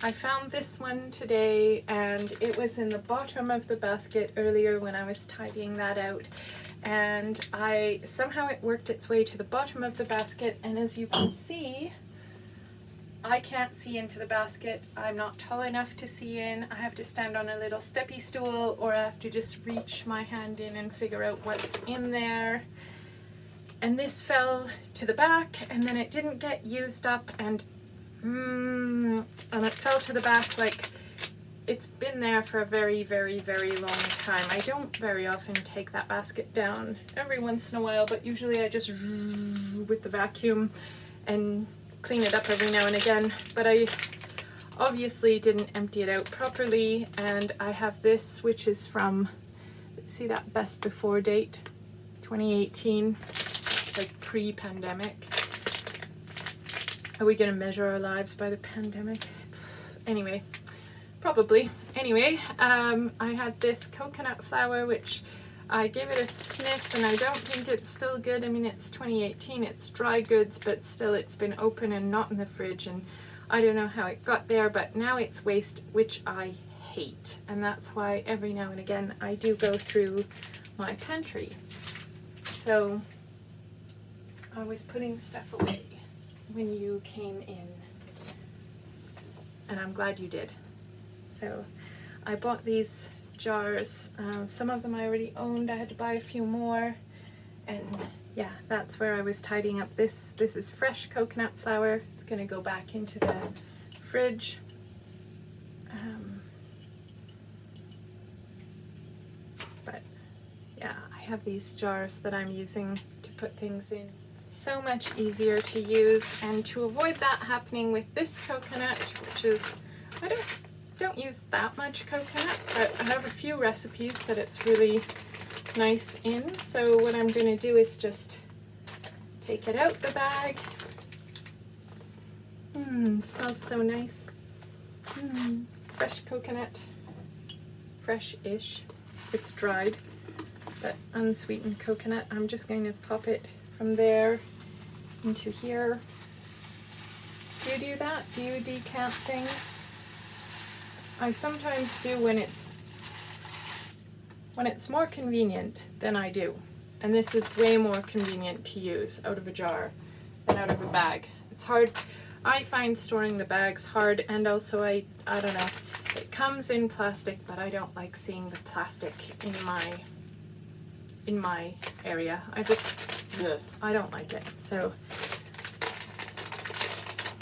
I found this one today, and it was in the bottom of the basket earlier when I was tidying that out, and somehow it worked its way to the bottom of the basket, and as you can see, I can't see into the basket. I'm not tall enough to see in. I have to stand on a little steppy stool, or I have to just reach my hand in and figure out what's in there. And this fell to the back, and then it didn't get used up, and it fell to the back like it's been there for a very, very, very long time. I don't very often take that basket down, every once in a while, but usually I just with the vacuum and clean it up every now and again. But I obviously didn't empty it out properly, and I have this, which is from, see that best before date, 2018. It's like pre-pandemic. Are we gonna measure our lives by the pandemic? Anyway, probably. Anyway, I had this coconut flour, which I gave it a sniff, and I don't think it's still good. I mean, it's 2018, it's dry goods, but still it's been open and not in the fridge, and I don't know how it got there, but now it's waste, which I hate. And that's why every now and again I do go through my pantry. So I was putting stuff away when you came in, and I'm glad you did. So I bought these jars. Some of them I already owned. I had to buy a few more, and yeah, that's where I was tidying up. This is fresh coconut flour. It's gonna go back into the fridge. But yeah, I have these jars that I'm using to put things in. So much easier to use, and to avoid that happening with this coconut, which is, I don't use that much coconut, but I have a few recipes that it's really nice in. So what I'm going to do is just take it out the bag. It smells so nice. Fresh coconut, fresh-ish. It's dried, but unsweetened coconut. I'm just going to pop it from there into here. Do you do that? Do you decant things? I sometimes do when it's more convenient than I do. And this is way more convenient to use out of a jar than out of a bag. It's hard. I find storing the bags hard, and also I don't know. It comes in plastic, but I don't like seeing the plastic in my area. I don't like it. So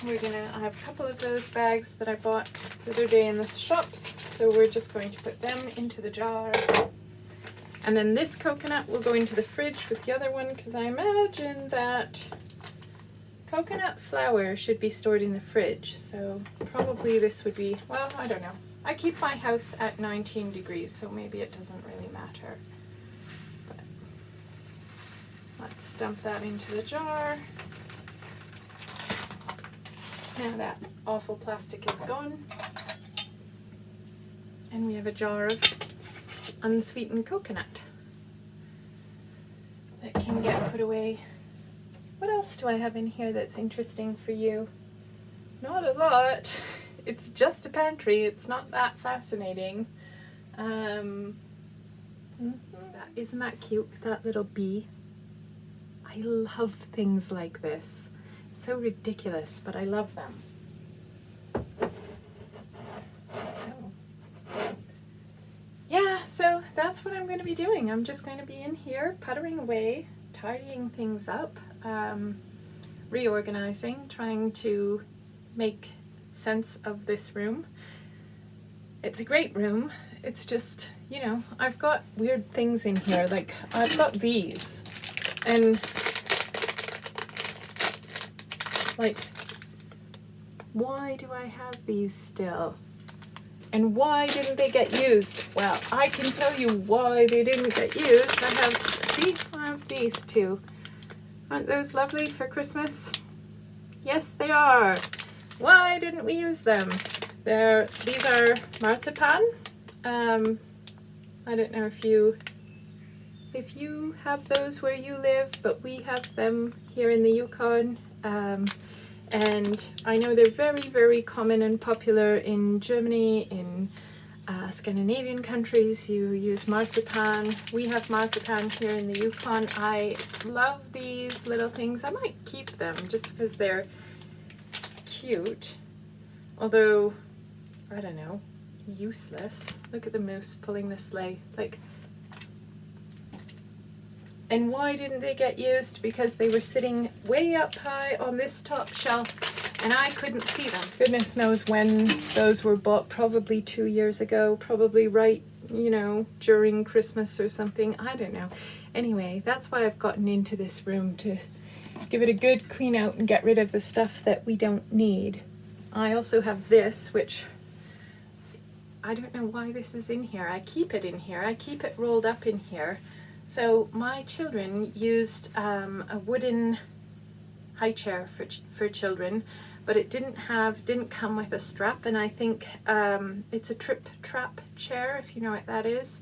I have a couple of those bags that I bought the other day in the shops, so we're just going to put them into the jar. And then this coconut will go into the fridge with the other one, because I imagine that coconut flour should be stored in the fridge. So probably this would be, well, I don't know. I keep my house at 19 degrees, so maybe it doesn't really matter. But let's dump that into the jar. Now that awful plastic is gone, and we have a jar of unsweetened coconut that can get put away. What else do I have in here that's interesting for you? Not a lot. It's just a pantry. It's not that fascinating. Isn't that cute, that little bee? I love things like this. It's so ridiculous, but I love them. that's what I'm going to be doing. I'm just going to be in here puttering away, tidying things up, reorganizing, trying to make sense of this room. It's a great room. It's just, you know, I've got weird things in here. Like, I've got these, and like, why do I have these still? And why didn't they get used? Well, I can tell you why they didn't get used. I have these two. Aren't those lovely for Christmas? Yes, they are. Why didn't we use them? These are marzipan. I don't know if you have those where you live, but we have them here in the Yukon. And I know they're very, very common and popular in Germany, in Scandinavian countries. You use marzipan. We have marzipan here in the Yukon. I love these little things. I might keep them just because they're cute. Although, I don't know, useless. Look at the moose pulling the sleigh. Like, and why didn't they get used? Because they were sitting way up high on this top shelf and I couldn't see them. Goodness knows when those were bought, probably 2 years ago, probably right, you know, during Christmas or something. I don't know. Anyway, that's why I've gotten into this room, to give it a good clean out and get rid of the stuff that we don't need. I also have this, which I don't know why this is in here. I keep it in here. I keep it rolled up in here. So my children used a wooden high chair for children, but it didn't come with a strap, and I think it's a trap chair, if you know what that is.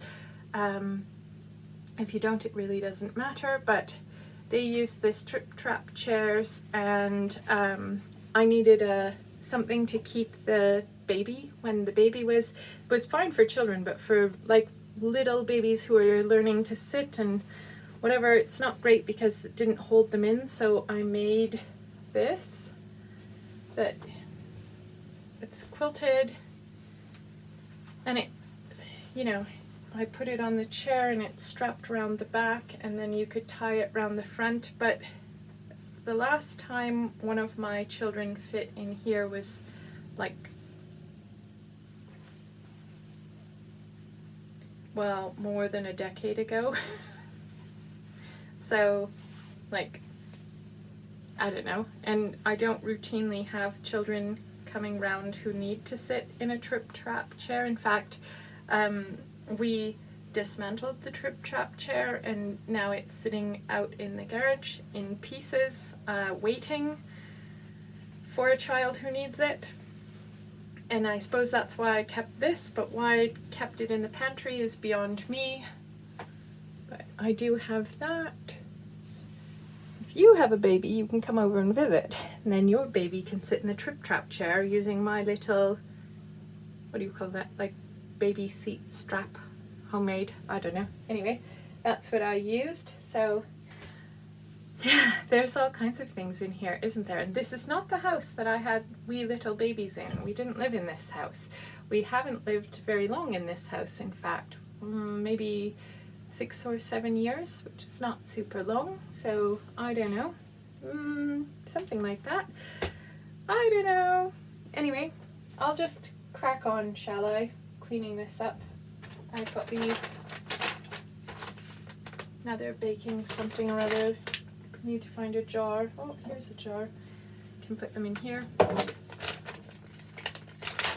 If you don't, it really doesn't matter, but they used this trap chairs, and I needed something to keep the baby when the baby was fine for children, but for like little babies who are learning to sit and whatever, it's not great because it didn't hold them in. So I made this, that it's quilted, and it, you know, I put it on the chair and it's strapped around the back, and then you could tie it around the front. But the last time one of my children fit in here was like, well, more than a decade ago. So, like, I don't know. And I don't routinely have children coming round who need to sit in a trap chair. In fact, we dismantled the trap chair, and now it's sitting out in the garage in pieces, waiting for a child who needs it. And I suppose that's why I kept this, but why I kept it in the pantry is beyond me. But I do have that. If you have a baby, you can come over and visit, and then your baby can sit in the trap chair using my little, what do you call that, like baby seat strap, homemade, I don't know. Anyway, that's what I used. So yeah, there's all kinds of things in here, isn't there? And this is not the house that I had wee little babies in. We didn't live in this house. We haven't lived very long in this house, in fact. Maybe 6 or 7 years, which is not super long. So, I don't know. Something like that. I don't know. Anyway, I'll just crack on, shall I? Cleaning this up. I've got these. Now they're baking something or other. Need to find a jar. Oh, here's a jar. Can put them in here.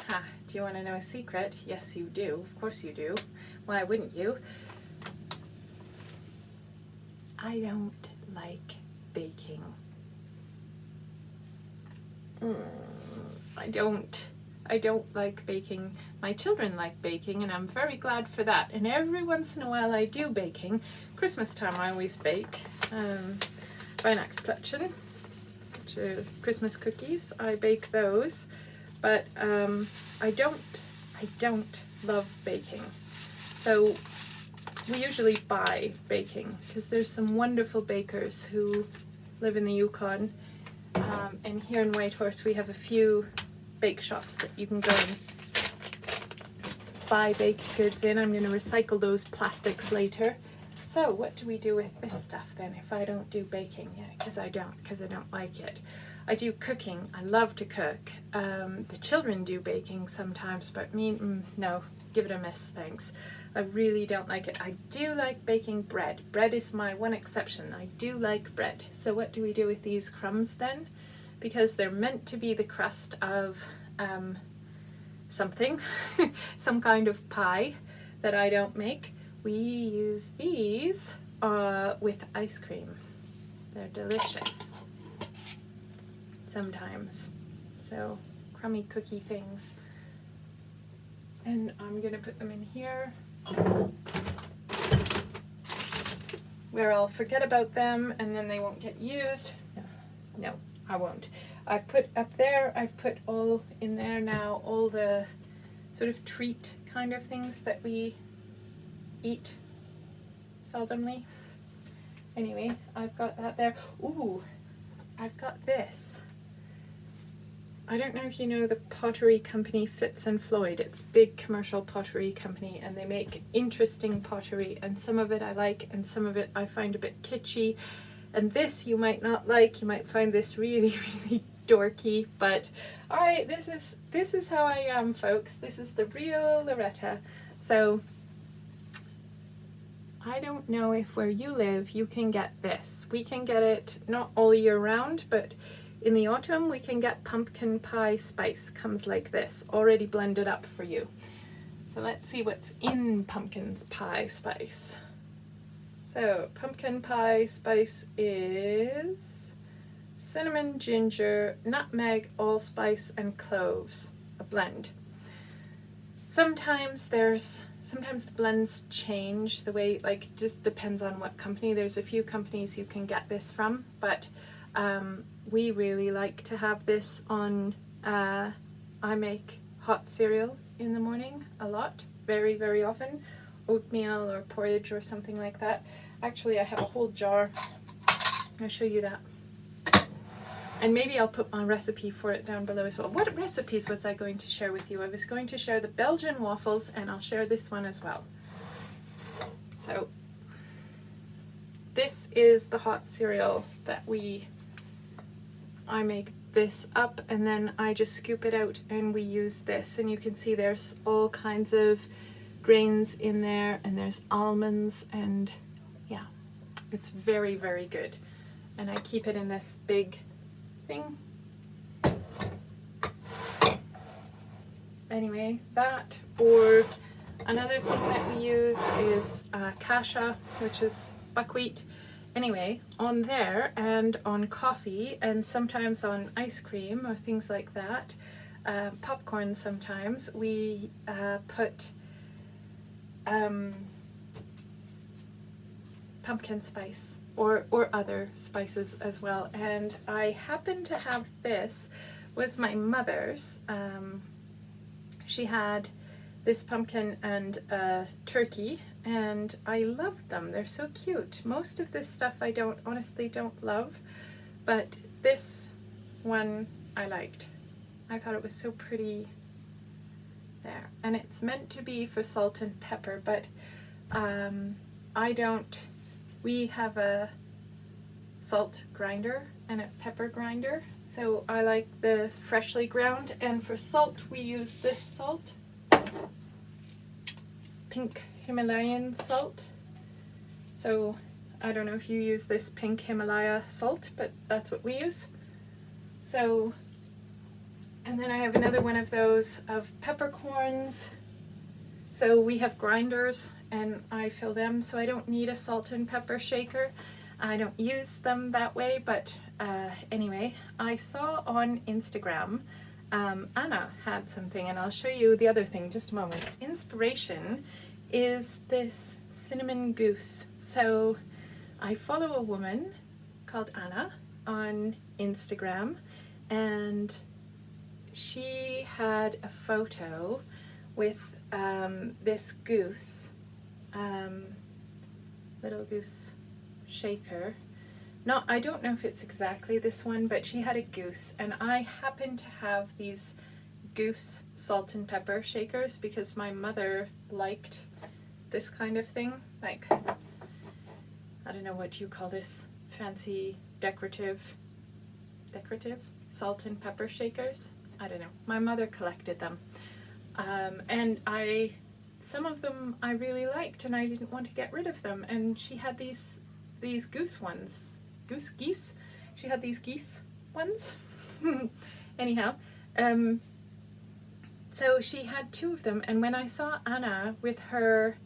Ha, do you want to know a secret? Yes, you do. Of course you do. Why wouldn't you? I don't like baking. I don't like baking. My children like baking, and I'm very glad for that. And every once in a while I do baking. Christmas time I always bake. Weihnachtsplätzchen, which are Christmas cookies. I bake those, but I don't love baking. So we usually buy baking because there's some wonderful bakers who live in the Yukon, and here in Whitehorse we have a few bake shops that you can go buy baked goods in. I'm going to recycle those plastics later. So what do we do with this stuff then if I don't do baking? Yeah, because I don't like it. I do cooking. I love to cook. The children do baking sometimes, but me, no, give it a miss, thanks. I really don't like it. I do like baking bread. Bread is my one exception. I do like bread. So what do we do with these crumbs then? Because they're meant to be the crust of something, some kind of pie that I don't make. We use these with ice cream. They're delicious sometimes. So crummy cookie things. And I'm gonna put them in here where I'll forget about them and then they won't get used. No, I won't. I've put up there, I've put all in there now, all the sort of treat kind of things that we eat seldomly. Anyway, I've got that there. Ooh, I've got this. I don't know if you know the pottery company Fitz and Floyd. It's a big commercial pottery company and they make interesting pottery, and some of it I like and some of it I find a bit kitschy. And this you might not like, you might find this really, really dorky, but alright, this is how I am, folks. This is the real Loretta. So I don't know if where you live you can get this. We can get it not all year round, but in the autumn we can get pumpkin pie spice. Comes like this, already blended up for you. So let's see what's in pumpkin pie spice. So pumpkin pie spice is cinnamon, ginger, nutmeg, allspice, and cloves, a blend. Sometimes the blends change the way, like, just depends on what company. There's a few companies you can get this from, but we really like to have this on, I make hot cereal in the morning a lot, very, very often. Oatmeal or porridge or something like that. Actually, I have a whole jar. I'll show you that. And maybe I'll put my recipe for it down below as well. What recipes was I going to share with you? I was going to share the Belgian waffles, and I'll share this one as well. So this is the hot cereal that I make this up and then I just scoop it out and we use this, and you can see there's all kinds of grains in there and there's almonds, and yeah, it's very, very good. And I keep it in this big thing. Anyway, that, or another thing that we use is kasha, which is buckwheat. Anyway, on there and on coffee and sometimes on ice cream or things like that, popcorn sometimes, we put pumpkin spice or other spices as well. And I happen to have this, was my mother's. She had this pumpkin and turkey, and I love them. They're so cute. Most of this stuff I honestly don't love, but this one I liked. I thought it was so pretty there. And it's meant to be for salt and pepper, but I don't. We have a salt grinder and a pepper grinder, so I like the freshly ground, and for salt we use this salt, pink Himalayan salt. So I don't know if you use this pink Himalaya salt, but that's what we use. So, and then I have another one of those of peppercorns. So we have grinders and I fill them, so I don't need a salt and pepper shaker. I don't use them that way, but anyway, I saw on Instagram, Anna had something, and I'll show you the other thing just a moment. Inspiration is this cinnamon goose. So I follow a woman called Anna on Instagram, and she had a photo with this goose, little goose shaker. I don't know if it's exactly this one, but she had a goose, and I happen to have these goose salt and pepper shakers because my mother liked this kind of thing. Like, I don't know what you call this, fancy decorative salt and pepper shakers. I don't know. My mother collected them. And some of them I really liked and I didn't want to get rid of them. And she had these goose ones. Geese? She had these geese ones. Anyhow, so she had 2 of them, and when I saw Anna with her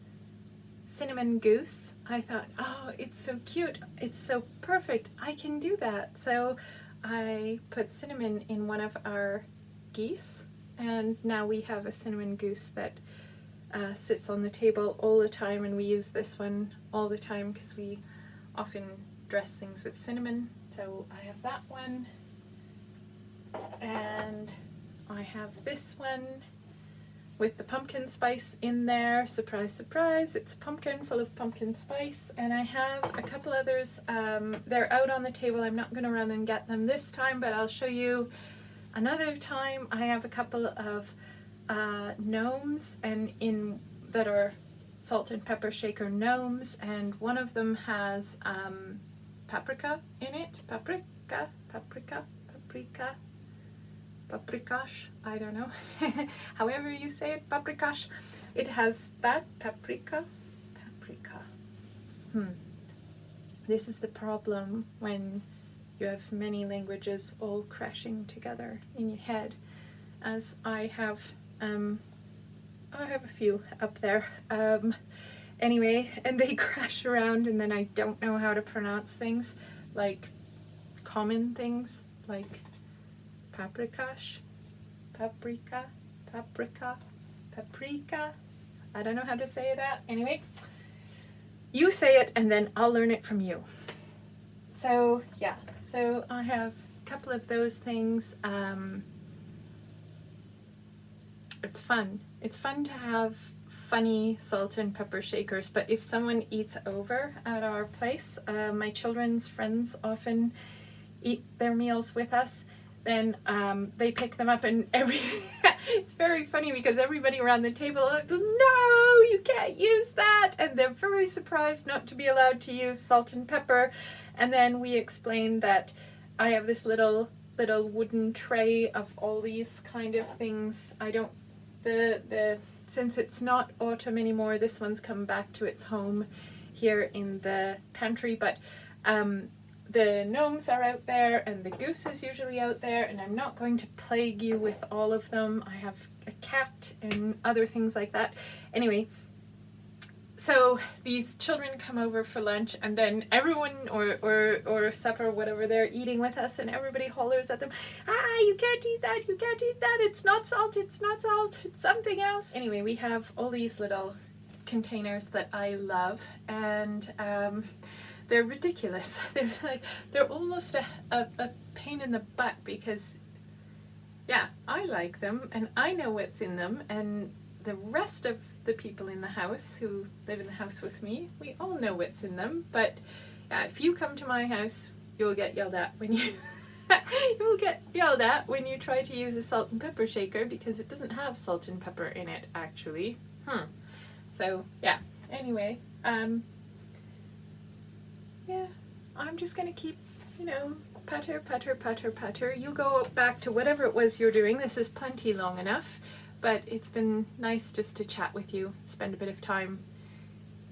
cinnamon goose, I thought, oh, it's so cute, it's so perfect, I can do that. So I put cinnamon in one of our geese, and now we have a cinnamon goose that sits on the table all the time, and we use this one all the time because we often dress things with cinnamon. So I have that one. And I have this one with the pumpkin spice in there. Surprise, surprise, it's a pumpkin full of pumpkin spice. And I have a couple others. They're out on the table. I'm not going to run and get them this time, but I'll show you another time. I have a couple of gnomes that are salt and pepper shaker gnomes, and one of them has paprika in it. Paprikash, I don't know, however you say it, paprikash. It has that, paprika. This is the problem when you have many languages all crashing together in your head, as I have a few up there. Anyway, and they crash around, and then I don't know how to pronounce things, like common things, like paprikash, paprika. I don't know how to say that. Anyway, you say it and then I'll learn it from you. So yeah, so I have a couple of those things. It's fun. It's fun to have funny salt and pepper shakers, but if someone eats over at our place, my children's friends often eat their meals with us, then they pick them up, and it's very funny because everybody around the table is, no, you can't use that, and they're very surprised not to be allowed to use salt and pepper. And then we explain that I have this little wooden tray of all these kind of things. Since it's not autumn anymore, this one's come back to its home here in the pantry, but the gnomes are out there and the goose is usually out there, and I'm not going to plague you with all of them. I have a cat and other things like that. Anyway, so these children come over for lunch, and then everyone or supper, whatever, they're eating with us, and everybody hollers at them, you can't eat that, you can't eat that, it's not salt, it's something else. Anyway, we have all these little containers that I love, and they're ridiculous. They're almost a pain in the butt because, yeah, I like them and I know what's in them, and the rest of the people in the house who live in the house with me, we all know what's in them. But yeah, if you come to my house, you'll get yelled at when you try to use a salt and pepper shaker, because it doesn't have salt and pepper in it actually. So yeah, anyway, yeah, I'm just gonna keep, patter, patter, patter, patter. You go back to whatever it was you're doing. This is plenty long enough, but it's been nice just to chat with you, spend a bit of time.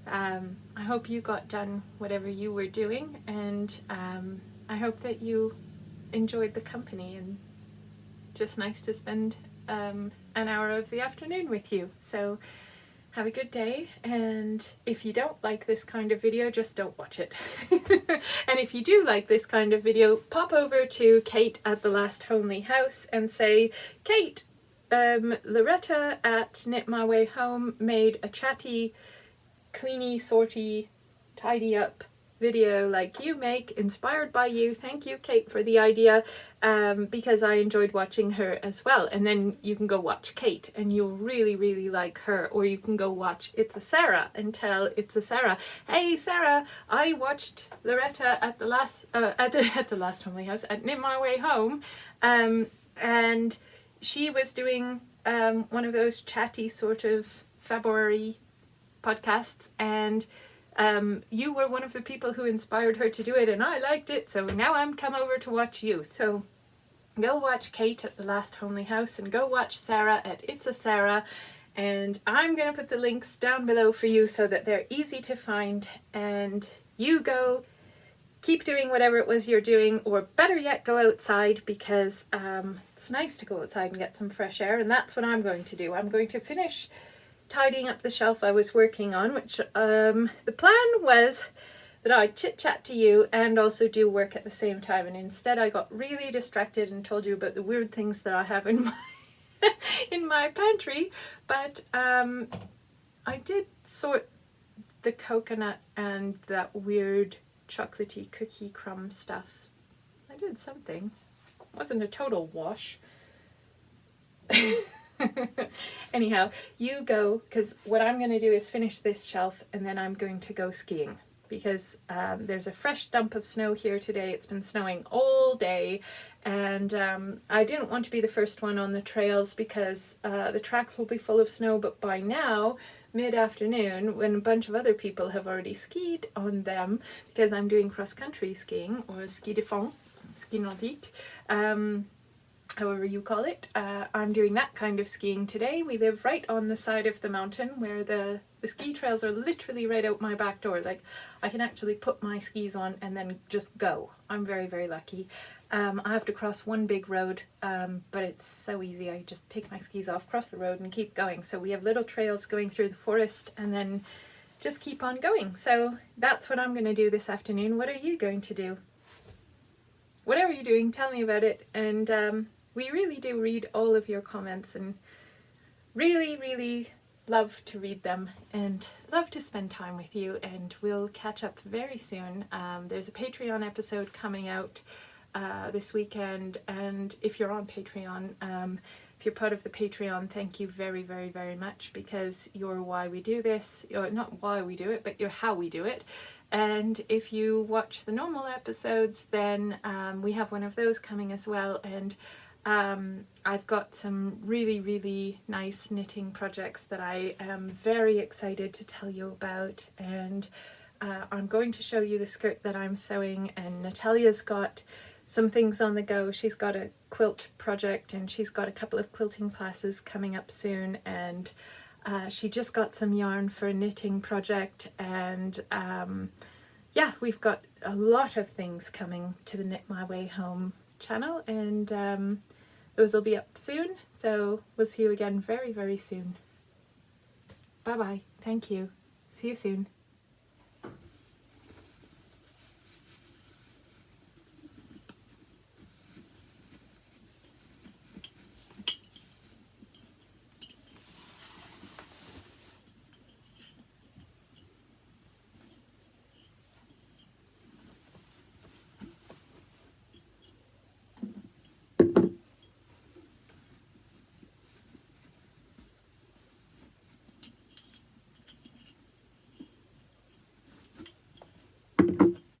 I hope you got done whatever you were doing, and I hope that you enjoyed the company, and just nice to spend an hour of the afternoon with you. So have a good day, and if you don't like this kind of video, just don't watch it. And if you do like this kind of video, pop over to Kate at The Last Homely House and say, Kate, Loretta at Knit My Way Home made a chatty, cleany, sorty, tidy up video like you make, inspired by you. Thank you, Kate, for the idea, because I enjoyed watching her as well. And then you can go watch Kate and you'll really, really like her. Or you can go watch It's a Sarah and tell It's a Sarah, hey Sarah, I watched Loretta at the last Homely House at Knit My Way Home, and she was doing one of those chatty sort of February podcasts, and you were one of the people who inspired her to do it, and I liked it, so now I'm come over to watch you. So go watch Kate at The Last Homely House, and go watch Sarah at It's a Sarah, and I'm going to put the links down below for you so that they're easy to find, and you go keep doing whatever it was you're doing, or better yet, go outside, because it's nice to go outside and get some fresh air, and that's what I'm going to do. I'm going to finish tidying up the shelf I was working on, which the plan was that I'd chit chat to you and also do work at the same time, and instead I got really distracted and told you about the weird things that I have in my in my pantry. But I did sort the coconut and that weird chocolatey cookie crumb stuff. I did something. It wasn't a total wash. Anyhow, you go, because what I'm going to do is finish this shelf, and then I'm going to go skiing, because there's a fresh dump of snow here today. It's been snowing all day, and I didn't want to be the first one on the trails, because the tracks will be full of snow, but by now, mid-afternoon, when a bunch of other people have already skied on them, because I'm doing cross-country skiing, or ski de fond, ski nordique, however you call it. I'm doing that kind of skiing today. We live right on the side of the mountain where the ski trails are literally right out my back door. Like, I can actually put my skis on and then just go. I'm very, very lucky. I have to cross one big road, but it's so easy. I just take my skis off, cross the road, and keep going. So we have little trails going through the forest, and then just keep on going. So that's what I'm going to do this afternoon. What are you going to do? Whatever you're doing, tell me about it. And we really do read all of your comments, and really, really love to read them and love to spend time with you, and we'll catch up very soon. There's a Patreon episode coming out this weekend, and if you're on Patreon, if you're part of the Patreon, thank you very, very, very much, because you're why we do this. You're not why we do it, but you're how we do it. And if you watch the normal episodes, then we have one of those coming as well, and I've got some really, really nice knitting projects that I am very excited to tell you about, and I'm going to show you the skirt that I'm sewing, and Natalia's got some things on the go. She's got a quilt project, and she's got a couple of quilting classes coming up soon, and she just got some yarn for a knitting project, and yeah, we've got a lot of things coming to the Knit My Way Home channel, and those will be up soon, so we'll see you again very, very soon. Bye bye. Thank you. See you soon.